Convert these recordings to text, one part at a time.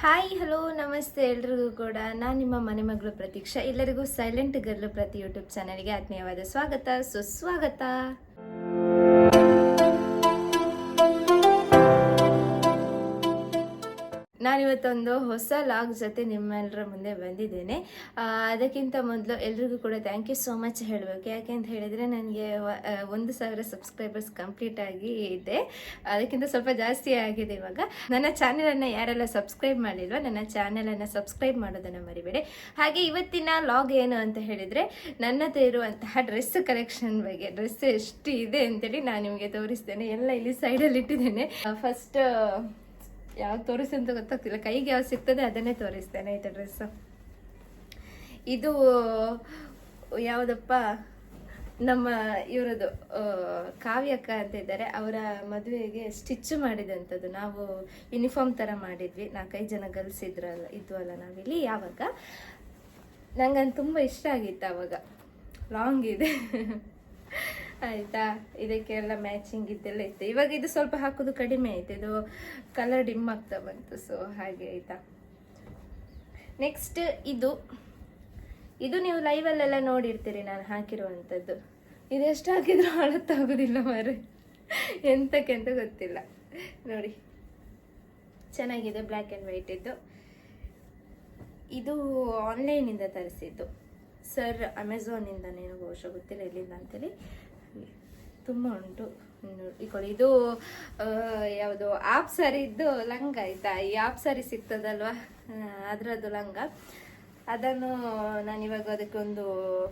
Hi hello ನಮಸ್ತೆ ಎಲ್ರಿಗೂ ಕೂಡ ನಾನು ನಿಮ್ಮ ಮನೆ ಮಗಳು ಪ್ರತೀಕ್ಷಾ. ಎಲ್ಲರಿಗೂ ಸೈಲೆಂಟ್ ಗರ್ಲ್ ಪ್ರತಿ ಯೂಟ್ಯೂಬ್ ಚಾನಲ್ಗೆ ಆತ್ಮೀಯವಾದ ಸ್ವಾಗತ ಸುಸ್ವಾಗತ. ನಾನಿವತ್ತೊಂದು ಹೊಸ ಲಾಗ್ ಜೊತೆ ನಿಮ್ಮೆಲ್ಲರ ಮುಂದೆ ಬಂದಿದ್ದೇನೆ. ಅದಕ್ಕಿಂತ ಮೊದಲು ಎಲ್ರಿಗೂ ಕೂಡ ಥ್ಯಾಂಕ್ ಯು ಸೋ ಮಚ್ ಹೇಳಬೇಕು. ಯಾಕೆ ಅಂತ ಹೇಳಿದರೆ ನನಗೆ 1,000 ಸಬ್ಸ್ಕ್ರೈಬರ್ಸ್ ಕಂಪ್ಲೀಟ್ ಆಗಿ ಇದೆ. ಅದಕ್ಕಿಂತ ಸ್ವಲ್ಪ ಜಾಸ್ತಿ ಆಗಿದೆ ಇವಾಗ. ನನ್ನ ಚಾನಲನ್ನು ಯಾರೆಲ್ಲ ಸಬ್ಸ್ಕ್ರೈಬ್ ಮಾಡಿಲ್ವೋ ನನ್ನ ಚಾನಲನ್ನು ಸಬ್ಸ್ಕ್ರೈಬ್ ಮಾಡೋದನ್ನು ಮರಿಬೇಡಿ. ಹಾಗೆ ಇವತ್ತಿನ ಲಾಗ್ ಏನು ಅಂತ ಹೇಳಿದರೆ ನನ್ನ ಹತ್ರ ಇರುವಂತಹ ಡ್ರೆಸ್ ಕಲೆಕ್ಷನ್ ಬಗ್ಗೆ, ಡ್ರೆಸ್ ಎಷ್ಟು ಇದೆ ಅಂತೇಳಿ ನಾನು ನಿಮಗೆ ತೋರಿಸ್ತೇನೆ. ಎಲ್ಲ ಇಲ್ಲಿ ಸೈಡಲ್ಲಿ ಇಟ್ಟಿದ್ದೇನೆ. ಫಸ್ಟ್ ಯಾವ್ದು ತೋರಿಸಿ ಅಂತ ಗೊತ್ತಾಗ್ತಿಲ್ಲ, ಕೈಗೆ ಯಾವ್ದು ಸಿಗ್ತದೆ ಅದನ್ನೇ ತೋರಿಸ್ತೇನೆ ಆಯ್ತಾ. ಡ್ರೆಸ್ಸು ಇದು ಯಾವುದಪ್ಪ, ನಮ್ಮ ಇವರದು ಕಾವ್ಯಕ್ಕ ಅಂತ ಇದ್ದಾರೆ, ಅವರ ಮದುವೆಗೆ ಸ್ಟಿಚ್ ಮಾಡಿದಂಥದ್ದು. ನಾವು ಯೂನಿಫಾರ್ಮ್ ಥರ ಮಾಡಿದ್ವಿ, 4-5 ಜನ ಗರ್ಲ್ಸ್ ಇದ್ವಲ್ಲ ನಾವಿಲ್ಲಿ. ಯಾವಾಗ ನಂಗಂದು ತುಂಬ ಇಷ್ಟ ಆಗಿತ್ತು ಆವಾಗ. ಲಾಂಗ್ ಇದೆ ಆಯಿತಾ. ಇದಕ್ಕೆಲ್ಲ ಮ್ಯಾಚಿಂಗ್ ಇದೆಲ್ಲ ಇತ್ತು. ಇವಾಗ ಇದು ಸ್ವಲ್ಪ ಹಾಕೋದು ಕಡಿಮೆ ಆಯಿತು, ಇದು ಕಲರ್ ಡಿಮ್ ಆಗ್ತಾ ಬಂತು, ಸೊ ಹಾಗೆ ಆಯಿತಾ. ನೆಕ್ಸ್ಟ್ ಇದು ನೀವು ಲೈವಲ್ಲೆಲ್ಲ ನೋಡಿರ್ತೀರಿ ನಾನು ಹಾಕಿರುವಂಥದ್ದು. ಇದೆಷ್ಟು ಹಾಕಿದ್ರು ಅಳತ್ತಾಗೋದಿಲ್ಲ ಮಾರೆ, ಎಂತಕ್ಕೆಂತ ಗೊತ್ತಿಲ್ಲ. ನೋಡಿ ಚೆನ್ನಾಗಿದೆ, ಬ್ಲ್ಯಾಕ್ ಆ್ಯಂಡ್ ವೈಟ್ ಇದ್ದು. ಇದು ಆನ್ಲೈನಿಂದ ತರಿಸಿದ್ದು ಸರ್, ಅಮೆಝಾನಿಂದನೇನು ಬಹುಶಃ ಗೊತ್ತಿಲ್ಲ ಎಲ್ಲಿಂದ ಅಂತೇಳಿ. ತುಂಬ ಉಂಟು ಇಕೊಳ್ಳಿ. ಇದು ಯಾವುದು ಆಪ್ ಸಾರಿದ್ದು ಲಂಗ ಆಯಿತಾ. ಈ ಆಪ್ ಸಾರಿ ಸಿಗ್ತದಲ್ವಾ, ಅದರದ್ದು ಲಂಗ. ಅದನ್ನು ನಾನಿವಾಗ ಅದಕ್ಕೊಂದು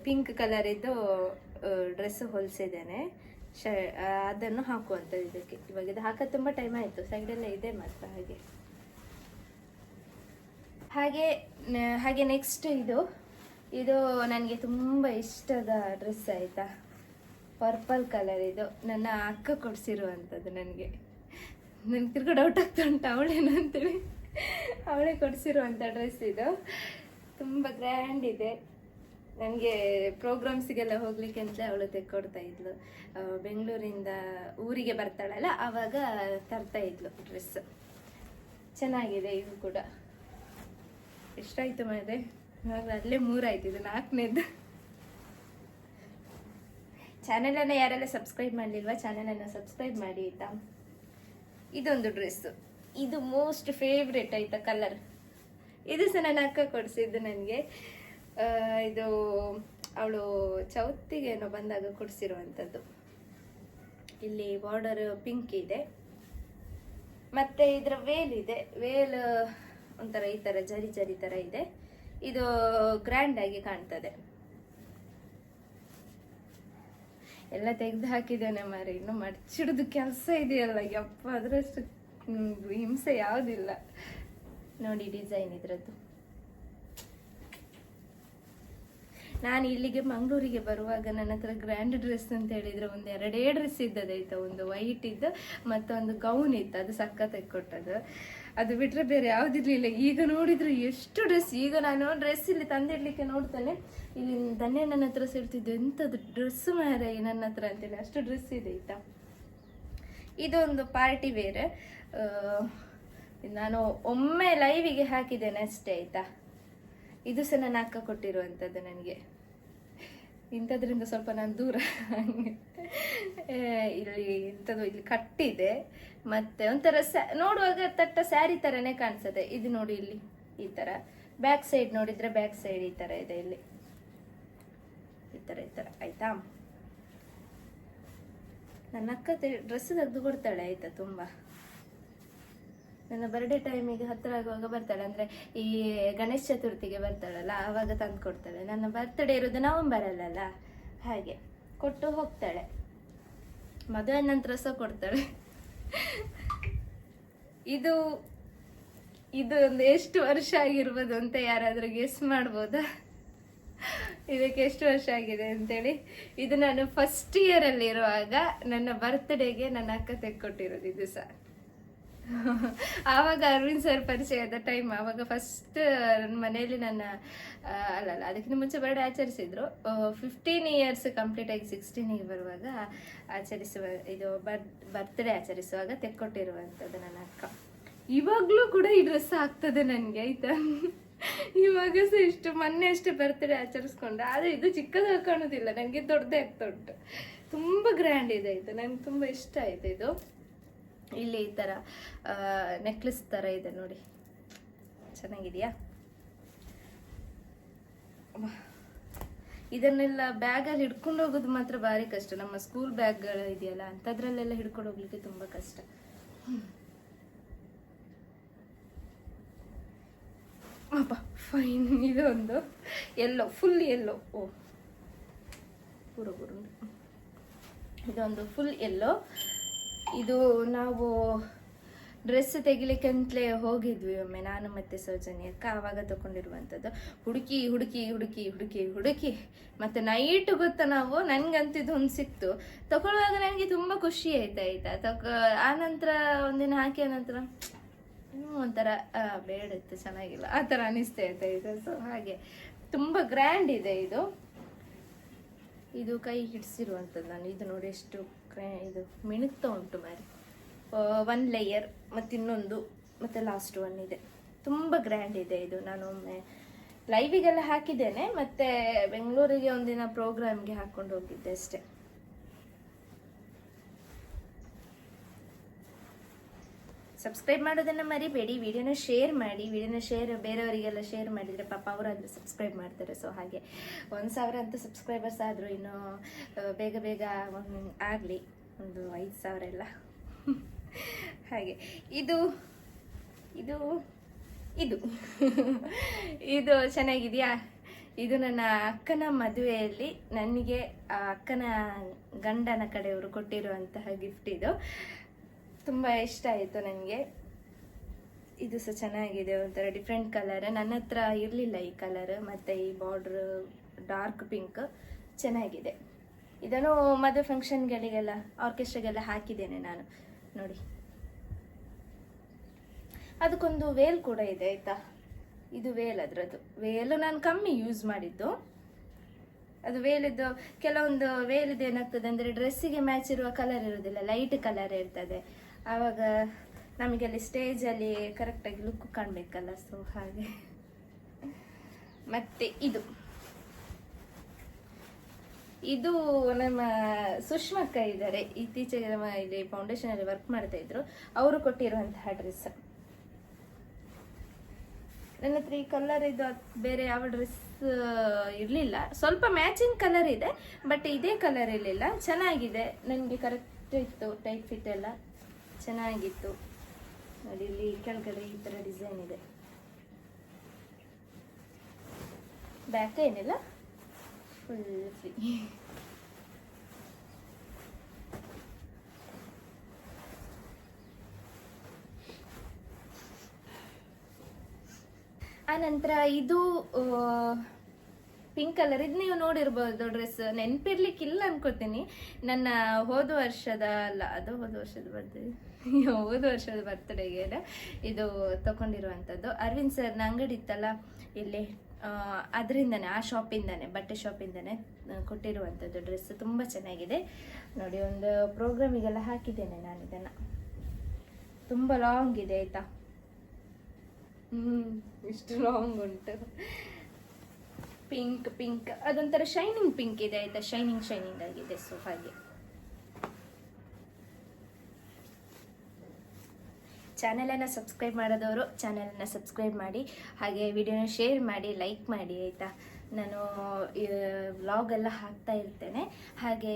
ಪಿಂಕ್ ಕಲರಿದ್ದು ಡ್ರೆಸ್ ಹೊಲಿಸಿದ್ದೇನೆ. ಅದನ್ನು ಹಾಕುವಂಥದ್ದು ಇದಕ್ಕೆ. ಇವಾಗ ಇದು ಹಾಕೋದು ತುಂಬ ಟೈಮ್ ಆಯಿತು, ಸೈಡೆಲ್ಲ ಇದೆ ಮಾತ್ರ. ಹಾಗೆ ನೆಕ್ಸ್ಟ್ ಇದು ನನಗೆ ತುಂಬ ಇಷ್ಟದ ಡ್ರೆಸ್ ಆಯಿತಾ. ಪರ್ಪಲ್ ಕಲರ್ ಇದು ನನ್ನ ಅಕ್ಕ ಕೊಡಿಸಿರುವಂಥದ್ದು. ನನಗೆ ತಿರ್ಗಾ ಡೌಟ್ ಆಗ್ತಾ ಉಂಟು ಅವಳೇನು ಅಂತೇಳಿ. ಅವಳೇ ಕೊಡಿಸಿರುವಂಥ ಡ್ರೆಸ್ ಇದು. ತುಂಬ ಗ್ರ್ಯಾಂಡ್ ಇದೆ. ನನಗೆ ಪ್ರೋಗ್ರಾಮ್ಸಿಗೆಲ್ಲ ಹೋಗ್ಲಿಕ್ಕೆ ಅಂತಲೇ ಅವಳು ತೆಕ್ಕೊಡ್ತಾ ಇದ್ಲು. ಬೆಂಗಳೂರಿಂದ ಊರಿಗೆ ಬರ್ತಾಳಲ್ಲ ಆವಾಗ ತರ್ತಾ ಇದ್ಲು ಡ್ರೆಸ್. ಚೆನ್ನಾಗಿದೆ ಇದು ಕೂಡ. ಎಷ್ಟಾಯಿತು ಮಾರೆ, ಅಲ್ಲೇ 3 ಆಯ್ತು, ಇದು 4ನೇದು. ಚಾನಲನ್ನು ಯಾರೆಲ್ಲ ಸಬ್ಸ್ಕ್ರೈಬ್ ಮಾಡಲಿಲ್ವಾ ಚಾನಲನ್ನು ಸಬ್ಸ್ಕ್ರೈಬ್ ಮಾಡಿ ಆಯಿತಾ. ಇದೊಂದು ಡ್ರೆಸ್ಸು, ಇದು ಮೋಸ್ಟ್ ಫೇವ್ರೆಟ್ ಆಯಿತಾ ಕಲರ್. ಇದು ಸಹ ನನ್ನ ಅಕ್ಕ ಕೊಡಿಸಿದ್ದು ನನಗೆ. ಇದು ಅವಳು ಚೌತಿಗೇನೋ ಬಂದಾಗ ಕೊಡಿಸಿರುವಂಥದ್ದು. ಇಲ್ಲಿ ಬಾರ್ಡರ್ ಪಿಂಕ್ ಇದೆ, ಮತ್ತು ಇದರ ವೇಲ್ ಇದೆ. ವೇಲ್ ಒಂಥರ ಈ ಥರ ಜರಿ ಥರ ಇದೆ. ಇದು ಗ್ರ್ಯಾಂಡ್ ಆಗಿ ಕಾಣ್ತದೆ. ಎಲ್ಲ ತೆಗೆದು ಹಾಕಿದ್ದೇನೆ ಮಾರೆ, ಇನ್ನು ಮಡ್ಚಿಡೋದು ಕೆಲಸ ಇದೆಯಲ್ಲ ಯಪ್ಪ, ಅದರಷ್ಟು ಹಿಂಸೆ ಯಾವುದಿಲ್ಲ. ನೋಡಿ ಡಿಸೈನ್ ಇದ್ರದ್ದು. ನಾನು ಇಲ್ಲಿಗೆ ಮಂಗಳೂರಿಗೆ ಬರುವಾಗ ನನ್ನ ಹತ್ರ ಗ್ರ್ಯಾಂಡ್ ಡ್ರೆಸ್ ಅಂತ ಹೇಳಿದರೆ ಒಂದು 2 ಡ್ರೆಸ್ ಇದ್ದದಾಯ್ತಾ. ಒಂದು ವೈಟ್ ಇದ್ದು ಮತ್ತೊಂದು ಗೌನ್ ಇತ್ತು, ಅದು ಸಖತ್ತಾಗಿ ಕೊಟ್ಟದ್ದು. ಅದು ಬಿಟ್ಟರೆ ಬೇರೆ ಯಾವುದಿರಲಿಲ್ಲ. ಈಗ ನೋಡಿದ್ರೆ ಎಷ್ಟು ಡ್ರೆಸ್. ಈಗ ನಾನು ಡ್ರೆಸ್ ಇಲ್ಲಿ ತಂದಿಡ್ಲಿಕ್ಕೆ ನೋಡ್ತಾನೆ, ಇಲ್ಲಿ ದನ್ನೆ ನನ್ನ ಹತ್ರ ಸೇರ್ತಿದ್ದು ಎಂಥದ್ದು ಡ್ರೆಸ್ ಮಾರೆ ನನ್ನ ಹತ್ರ ಅಂತೇಳಿ, ಅಷ್ಟು ಡ್ರೆಸ್ ಇದೆ ಆಯಿತಾ. ಇದೊಂದು ಪಾರ್ಟಿ ವೇರ್. ನಾನು ಒಮ್ಮೆ ಲೈವಿಗೆ ಹಾಕಿದ್ದೇನೆ ಅಷ್ಟೇ ಆಯಿತಾ. ಇದು ಸಹ ನನ್ನ ಅಕ್ಕ ಕೊಟ್ಟಿರುವಂಥದ್ದು ನನಗೆ. ಇಂಥದ್ರಿಂದ ಸ್ವಲ್ಪ ನಾನು ದೂರ. ಇಲ್ಲಿ ಇಂಥದ್ದು ಇಲ್ಲಿ ಕಟ್ಟಿದೆ, ಮತ್ತು ಒಂಥರ ನೋಡುವಾಗ ಸ್ಯಾರಿ ಥರನೇ ಕಾಣಿಸ್ತದೆ. ಇದು ನೋಡಿ ಇಲ್ಲಿ ಈ ಥರ ಬ್ಯಾಕ್ ಸೈಡ್ ನೋಡಿದರೆ ಬ್ಯಾಕ್ ಸೈಡ್ ಈ ಥರ ಇದೆ. ಇಲ್ಲಿ ಈ ಥರ ಆಯಿತಾ. ನನ್ನ ಅಕ್ಕ ಡ್ರೆಸ್ ತೆಗೆದು ಕೊಡ್ತಾಳೆ ಆಯಿತಾ. ತುಂಬ ನನ್ನ ಬರ್ಡೇ ಟೈಮಿಗೆ ಹತ್ತಿರ ಆಗುವಾಗ ಬರ್ತಾಳೆ, ಅಂದರೆ ಈ ಗಣೇಶ ಚತುರ್ಥಿಗೆ ಬರ್ತಾಳಲ್ಲ ಆವಾಗ ತಂದು ಕೊಡ್ತಾಳೆ. ನನ್ನ ಬರ್ತ್ಡೇ ಇರೋದು ನವಂಬರಲ್ಲ, ಹಾಗೆ ಕೊಟ್ಟು ಹೋಗ್ತಾಳೆ. ಮದುವೆ ನಂತರ ಸಹ ಕೊಡ್ತಾಳೆ. ಇದು ಒಂದು ಎಷ್ಟು ವರ್ಷ ಆಗಿರ್ಬೋದು ಅಂತ ಯಾರಾದರೂ ಗೆಸ್ ಮಾಡ್ಬೋದಾ? ಇದಕ್ಕೆ ಎಷ್ಟು ವರ್ಷ ಆಗಿದೆ ಅಂತೇಳಿ. ಇದು ನಾನು ಫಸ್ಟ್ ಇಯರಲ್ಲಿ ಇರುವಾಗ ನನ್ನ ಬರ್ತ್ಡೇಗೆ ನನ್ನ ಅಕ್ಕ ತೆಕ್ಕೊಟ್ಟಿರೋದು. ಇದು ಸಹ ಆವಾಗ ಅರವಿಂದ್ ಸರ್ ಪರಿಚಯದ ಟೈಮ್. ಆವಾಗ ಫಸ್ಟ್ ಮನೆಯಲ್ಲಿ ನನ್ನ ಅದಕ್ಕಿಂತ ಮುಂಚೆ ಬರ್ಡೇ ಆಚರಿಸಿದ್ರು. 15 ಇಯರ್ಸ್ ಕಂಪ್ಲೀಟ್ ಆಗಿ 16ಗೆ ಬರುವಾಗ ಬರ್ತ್ಡೇ ಆಚರಿಸುವಾಗ ತೆಕ್ಕೊಟ್ಟಿರುವಂಥದ್ದು ನನ್ನ ಅಕ್ಕ. ಇವಾಗಲೂ ಕೂಡ ಈ ಡ್ರೆಸ್ ಆಗ್ತದೆ ನನಗೆ ಆಯ್ತಾ. ಇವಾಗ ಸಹ ಇಷ್ಟು ಮೊನ್ನೆ ಅಷ್ಟೇ ಬರ್ತಡೇ ಆಚರಿಸ್ಕೊಂಡೆ, ಆದರೆ ಇದು ಚಿಕ್ಕದಾಗಿ ಕಾಣೋದಿಲ್ಲ, ನನಗೆ ದೊಡ್ಡದೇ ಆಗ್ತಾ ಉಂಟು. ತುಂಬ ಗ್ರ್ಯಾಂಡ್ ಇದೆ ಇದು, ನನಗೆ ತುಂಬ ಇಷ್ಟ ಆಯಿತು ಇದು. ಇಲ್ಲಿ ಈ ಥರ ನೆಕ್ಲೆಸ್ ಥರ ಇದೆ ನೋಡಿ, ಚೆನ್ನಾಗಿದೆಯಾ. ಇದನ್ನೆಲ್ಲ ಬ್ಯಾಗಲ್ಲಿ ಹಿಡ್ಕೊಂಡು ಹೋಗೋದು ಮಾತ್ರ ಭಾರಿ ಕಷ್ಟ. ನಮ್ಮ ಸ್ಕೂಲ್ ಬ್ಯಾಗ್ಗಳು ಇದೆಯಲ್ಲ ಅಂಥದ್ರಲ್ಲೆಲ್ಲ ಹಿಡ್ಕೊಂಡು ಹೋಗ್ಲಿಕ್ಕೆ ತುಂಬ ಕಷ್ಟ. ಅಪ್ಪ ಫೈನ್. ಇದು ಒಂದು ಎಲ್ಲೋ, ಫುಲ್ ಎಲ್ಲೋ. ಓ ಪೂರ ಇದೊಂದು ಫುಲ್ ಎಲ್ಲೋ. ಇದು ನಾವು ಡ್ರೆಸ್ ತೆಗಿಲಿಕ್ಕೆ ಅಂತಲೇ ಹೋಗಿದ್ವಿ ಒಮ್ಮೆ, ನಾನು ಮತ್ತು ಸೌಜನ್ಯ ಅಕ್ಕ. ಆವಾಗ ತಗೊಂಡಿರುವಂಥದ್ದು. ಹುಡುಕಿ ಹುಡುಕಿ ಹುಡುಕಿ ಹುಡುಕಿ ಹುಡುಕಿ ಮತ್ತು ನೈಟ್ ಗೊತ್ತಾ ನಾವು, ನನಗಂತೂ ಇದೊಂದು ಸಿಕ್ತು. ತಗೊಳ್ಳುವಾಗ ನನಗೆ ತುಂಬ ಖುಷಿ ಆಯ್ತಾ. ಆನಂತರ ಒಂದಿನ ಹಾಕಿ ಆನಂತರ ಒಂಥರ ಬೇಡಿತ್ತು, ಚೆನ್ನಾಗಿಲ್ಲ ಆ ಥರ ಅನಿಸ್ತಾ ಇದು. ಸೊ ಹಾಗೆ ತುಂಬ ಗ್ರ್ಯಾಂಡ್ ಇದೆ ಇದು. ಇದು ಕೈ ಹಿಡಿಸಿರುವಂಥದ್ದು ನಾನು. ಇದು ನೋಡಿ ಎಷ್ಟು ಇದು ಮಿಣುಕ್ತಾ ಉಂಟು ಮಾರಿ. 1 ಲೇಯರ್ ಮತ್ತು ಇನ್ನೊಂದು ಮತ್ತು ಲಾಸ್ಟ್ ಒನ್ ಇದೆ. ತುಂಬ ಗ್ರ್ಯಾಂಡ್ ಇದೆ ಇದು. ನಾನು ಒಮ್ಮೆ ಲೈವಿಗೆಲ್ಲ ಹಾಕಿದ್ದೇನೆ, ಮತ್ತು ಬೆಂಗಳೂರಿಗೆ ಒಂದಿನ ಪ್ರೋಗ್ರಾಮ್ಗೆ ಹಾಕ್ಕೊಂಡು ಹೋಗಿದ್ದೆ ಅಷ್ಟೆ. ಸಬ್ಸ್ಕ್ರೈಬ್ ಮಾಡೋದನ್ನು ಮರಿಬೇಡಿ. ವಿಡಿಯೋನ ಶೇರ್ ಮಾಡಿ. ಬೇರೆಯವರಿಗೆಲ್ಲ ಶೇರ್ ಮಾಡಿದರೆ ಪಾಪ ಅವರಾದರೂ ಸಬ್ಸ್ಕ್ರೈಬ್ ಮಾಡ್ತಾರೆ. ಸೊ ಹಾಗೆ 1000 ಅಂತೂ ಸಬ್ಸ್ಕ್ರೈಬರ್ಸ್ ಆದರೂ ಇನ್ನೂ ಬೇಗ ಆಗಲಿ, ಒಂದು 5000 ಎಲ್ಲ. ಹಾಗೆ ಇದು ಇದು ಇದು ಇದು ಚೆನ್ನಾಗಿದೆಯಾ. ಇದು ನನ್ನ ಅಕ್ಕನ ಮದುವೆಯಲ್ಲಿ ನನಗೆ ಅಕ್ಕನ ಗಂಡನ ಕಡೆಯವರು ಕೊಟ್ಟಿರುವಂತಹ ಗಿಫ್ಟ್. ಇದು ತುಂಬ ಇಷ್ಟ ಆಯಿತು ನನಗೆ. ಇದು ಸಹ ಚೆನ್ನಾಗಿದೆ, ಒಂಥರ ಡಿಫ್ರೆಂಟ್ ಕಲರ್. ನನ್ನ ಹತ್ರ ಇರಲಿಲ್ಲ ಈ ಕಲರ್. ಮತ್ತು ಈ ಬಾರ್ಡ್ರ್ ಡಾರ್ಕ್ ಪಿಂಕ್ ಚೆನ್ನಾಗಿದೆ. ಇದನ್ನು ಮದುವೆ ಫಂಕ್ಷನ್ಗಳಿಗೆಲ್ಲ, ಆರ್ಕೆಸ್ಟ್ರಾಗೆಲ್ಲ ಹಾಕಿದ್ದೇನೆ ನಾನು ನೋಡಿ. ಅದಕ್ಕೊಂದು ವೇಲ್ ಕೂಡ ಇದೆ ಆಯಿತಾ. ಇದು ವೇಲ್, ಅದರದ್ದು ವೇಲು ನಾನು ಕಮ್ಮಿ ಯೂಸ್ ಮಾಡಿದ್ದು. ಅದು ವೇಲಿದ್ದು ಕೆಲವೊಂದು ವೇಲಿದ್ದು ಏನಾಗ್ತದೆ ಅಂದರೆ ಡ್ರೆಸ್ಸಿಗೆ ಮ್ಯಾಚ್ ಇರುವ ಕಲರ್ ಇರೋದಿಲ್ಲ, ಲೈಟ್ ಕಲರ್ ಇರ್ತದೆ. ಆವಾಗ ನಮಗೆ ಅಲ್ಲಿ ಸ್ಟೇಜಲ್ಲಿ ಕರೆಕ್ಟಾಗಿ ಲುಕ್ ಕಾಣಬೇಕಲ್ಲ. ಸೊ ಹಾಗೆ. ಮತ್ತು ಇದು ನಮ್ಮ ಸುಷ್ಮಕ್ಕ ಇದ್ದಾರೆ, ಇತ್ತೀಚೆಗೆ ನಮ್ಮ ಇಲ್ಲಿ ಫೌಂಡೇಶನಲ್ಲಿ ವರ್ಕ್ ಮಾಡ್ತಾ ಇದ್ರು, ಅವರು ಕೊಟ್ಟಿರುವಂತಹ ಡ್ರೆಸ್. ನನ್ನ ಹತ್ರ ಈ ಕಲರ್ ಇದು ಬೇರೆ ಯಾವ ಡ್ರೆಸ್ ಇರಲಿಲ್ಲ. ಸ್ವಲ್ಪ ಮ್ಯಾಚಿಂಗ್ ಕಲರ್ ಇದೆ, ಬಟ್ ಇದೇ ಕಲರ್ ಇರಲಿಲ್ಲ. ಚೆನ್ನಾಗಿದೆ, ನನಗೆ ಕರೆಕ್ಟ್ ಇತ್ತು. ಟೈಟ್ ಫಿಟ್ ಎಲ್ಲ ಚೆನ್ನಾಗಿತ್ತು ನೋಡಿ. ಇಲ್ಲಿ ಕೆಳಗಡೆ ಈ ಥರ ಡಿಸೈನ್ ಇದೆ. ಬ್ಯಾಕ್ ಏನಿಲ್ಲ, ಫುಲ್ ಫ್ರೀ. ಆನಂತರ ಇದು ಪಿಂಕ್ ಕಲರ್. ಇದು ನೀವು ನೋಡಿರ್ಬೋದು ಡ್ರೆಸ್, ನೆನಪಿರ್ಲಿಕ್ಕಿಲ್ಲ ಅನ್ಕೋತೀನಿ. ನನ್ನ ಹೋದ ವರ್ಷದ ಬರ್ತ್ಡೇಗೆ ಇದು ತಗೊಂಡಿರುವಂಥದ್ದು. ಅರವಿಂದ್ ಸರ್ನ ಅಂಗಡಿ ಇತ್ತಲ್ಲ ಇಲ್ಲಿ, ಅದರಿಂದನೇ, ಆ ಶಾಪಿಂದನೇ, ಬಟ್ಟೆ ಶಾಪಿಂದನೇ ಕೊಟ್ಟಿರುವಂಥದ್ದು ಡ್ರೆಸ್. ತುಂಬ ಚೆನ್ನಾಗಿದೆ ನೋಡಿ. ಒಂದು ಪ್ರೋಗ್ರಾಮಿಗೆಲ್ಲ ಹಾಕಿದ್ದೇನೆ ನಾನು ಇದನ್ನು. ತುಂಬ ಲಾಂಗ್ ಇದೆ ಆಯಿತಾ. ಇಷ್ಟು ಲಾಂಗ್ ಉಂಟು. ಪಿಂಕ್ ಅದೊಂಥರ ಶೈನಿಂಗ್ ಪಿಂಕ್ ಇದೆ ಆಯಿತಾ. ಶೈನಿಂಗ್ ಆಗಿದೆ. ಸೊ ಹಾಗೆ. ಚಾನೆಲನ್ನು ಸಬ್ಸ್ಕ್ರೈಬ್ ಮಾಡೋದವರು ಚಾನೆಲನ್ನು ಸಬ್ಸ್ಕ್ರೈಬ್ ಮಾಡಿ, ಹಾಗೆ ವಿಡಿಯೋನ ಶೇರ್ ಮಾಡಿ, ಲೈಕ್ ಮಾಡಿ ಆಯಿತಾ. ನಾನು ವ್ಲಾಗ್ ಎಲ್ಲ ಹಾಕ್ತಾ ಇರ್ತೇನೆ, ಹಾಗೆ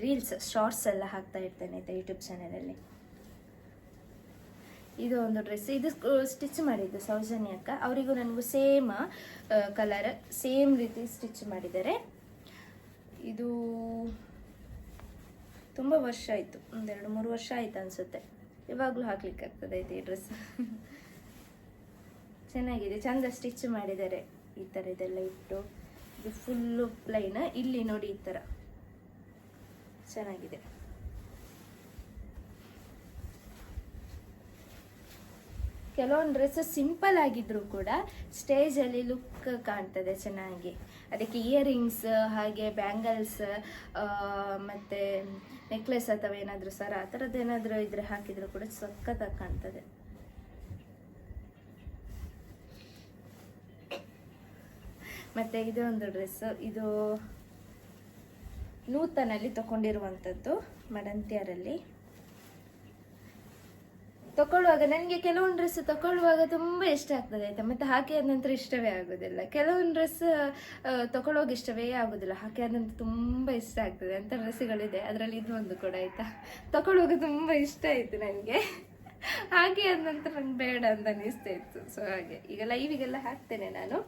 ರೀಲ್ಸ್ ಶಾರ್ಟ್ಸ್ ಎಲ್ಲ ಹಾಕ್ತಾ ಇರ್ತೇನೆ ಆಯಿತಾ ಯೂಟ್ಯೂಬ್ ಚಾನೆಲಲ್ಲಿ. ಇದು ಒಂದು ಡ್ರೆಸ್, ಇದು ಸ್ಟಿಚ್ ಮಾಡಿದ್ದು ಸೌಜನ್ಯ ಅಕ್ಕ. ಅವರಿಗೂ ನನಗೂ ಸೇಮ್ ಕಲರ್, ಸೇಮ್ ರೀತಿ ಸ್ಟಿಚ್ ಮಾಡಿದ್ದಾರೆ. ಇದು ತುಂಬ ವರ್ಷ ಆಯಿತು, 2-3 ವರ್ಷ ಆಯಿತು ಅನಿಸುತ್ತೆ. ಇವಾಗಲೂ ಹಾಕ್ಲಿಕ್ಕೆ ಆಗ್ತದೆ ಆಯ್ತು ಈ ಡ್ರೆಸ್. ಚೆನ್ನಾಗಿದೆ, ಚಂದ ಸ್ಟಿಚ್ ಮಾಡಿದ್ದಾರೆ. ಈ ಥರ ಇದೆಲ್ಲ ಇಟ್ಟು, ಇದು ಫುಲ್ಲು ಪ್ಲೈನ್. ಇಲ್ಲಿ ನೋಡಿ ಈ ಥರ ಚೆನ್ನಾಗಿದೆ. ಕೆಲವೊಂದು ಡ್ರೆಸ್ ಸಿಂಪಲ್ ಆಗಿದ್ರು ಕೂಡ ಸ್ಟೇಜಲ್ಲಿ ಲುಕ್ ಕಾಣ್ತದೆ ಚೆನ್ನಾಗಿ. ಅದಕ್ಕೆ ಇಯರಿಂಗ್ಸ್, ಹಾಗೆ ಬ್ಯಾಂಗಲ್ಸ್, ಮತ್ತು ನೆಕ್ಲೆಸ್ ಅಥವಾ ಏನಾದರೂ ಸರ ಆ ಥರದ್ದು ಏನಾದರೂ ಇದ್ರೆ ಹಾಕಿದರೂ ಕೂಡ ಸಖತ್ತಾಗಿ ಕಾಣ್ತದೆ. ಮತ್ತು ಇದು ಒಂದು ಡ್ರೆಸ್ಸು, ಇದು ನೂತನಲ್ಲಿ ತಗೊಂಡಿರುವಂಥದ್ದು ಮಡಂತ್ಯಾರಲ್ಲಿ. ತಗೊಳ್ಳುವಾಗ ನನಗೆ ಕೆಲವೊಂದು ಡ್ರೆಸ್ ತಗೊಳ್ಳುವಾಗ ತುಂಬ ಇಷ್ಟ ಆಗ್ತದೆ ಆಯಿತಾ, ಮತ್ತು ಹಾಕಿ ಆದ ನಂತರ ಇಷ್ಟವೇ ಆಗೋದಿಲ್ಲ. ಕೆಲವೊಂದು ಡ್ರೆಸ್ ತಗೊಳ್ಳುವಾಗ ಇಷ್ಟವೇ ಆಗೋದಿಲ್ಲ, ಹಾಕಿ ಆದ ನಂತರ ತುಂಬ ಇಷ್ಟ ಆಗ್ತದೆ ಅಂತ ಡ್ರೆಸ್ಸುಗಳಿದೆ. ಅದರಲ್ಲಿ ಇದು ಒಂದು ಕೂಡ ಆಯಿತಾ, ತಗೊಳ್ಳುವಾಗ ತುಂಬ ಇಷ್ಟ ಆಯಿತು ನನಗೆ, ಹಾಗೆ ಆದ ನಂತರ ನಂಗೆ ಬೇಡ ಅಂತ ಅನಿಸ್ತಾ ಇತ್ತು. ಸೊ ಹಾಗೆ ಈಗ ಲೈವಿಗೆಲ್ಲ ಹಾಕ್ತೇನೆ ನಾನು.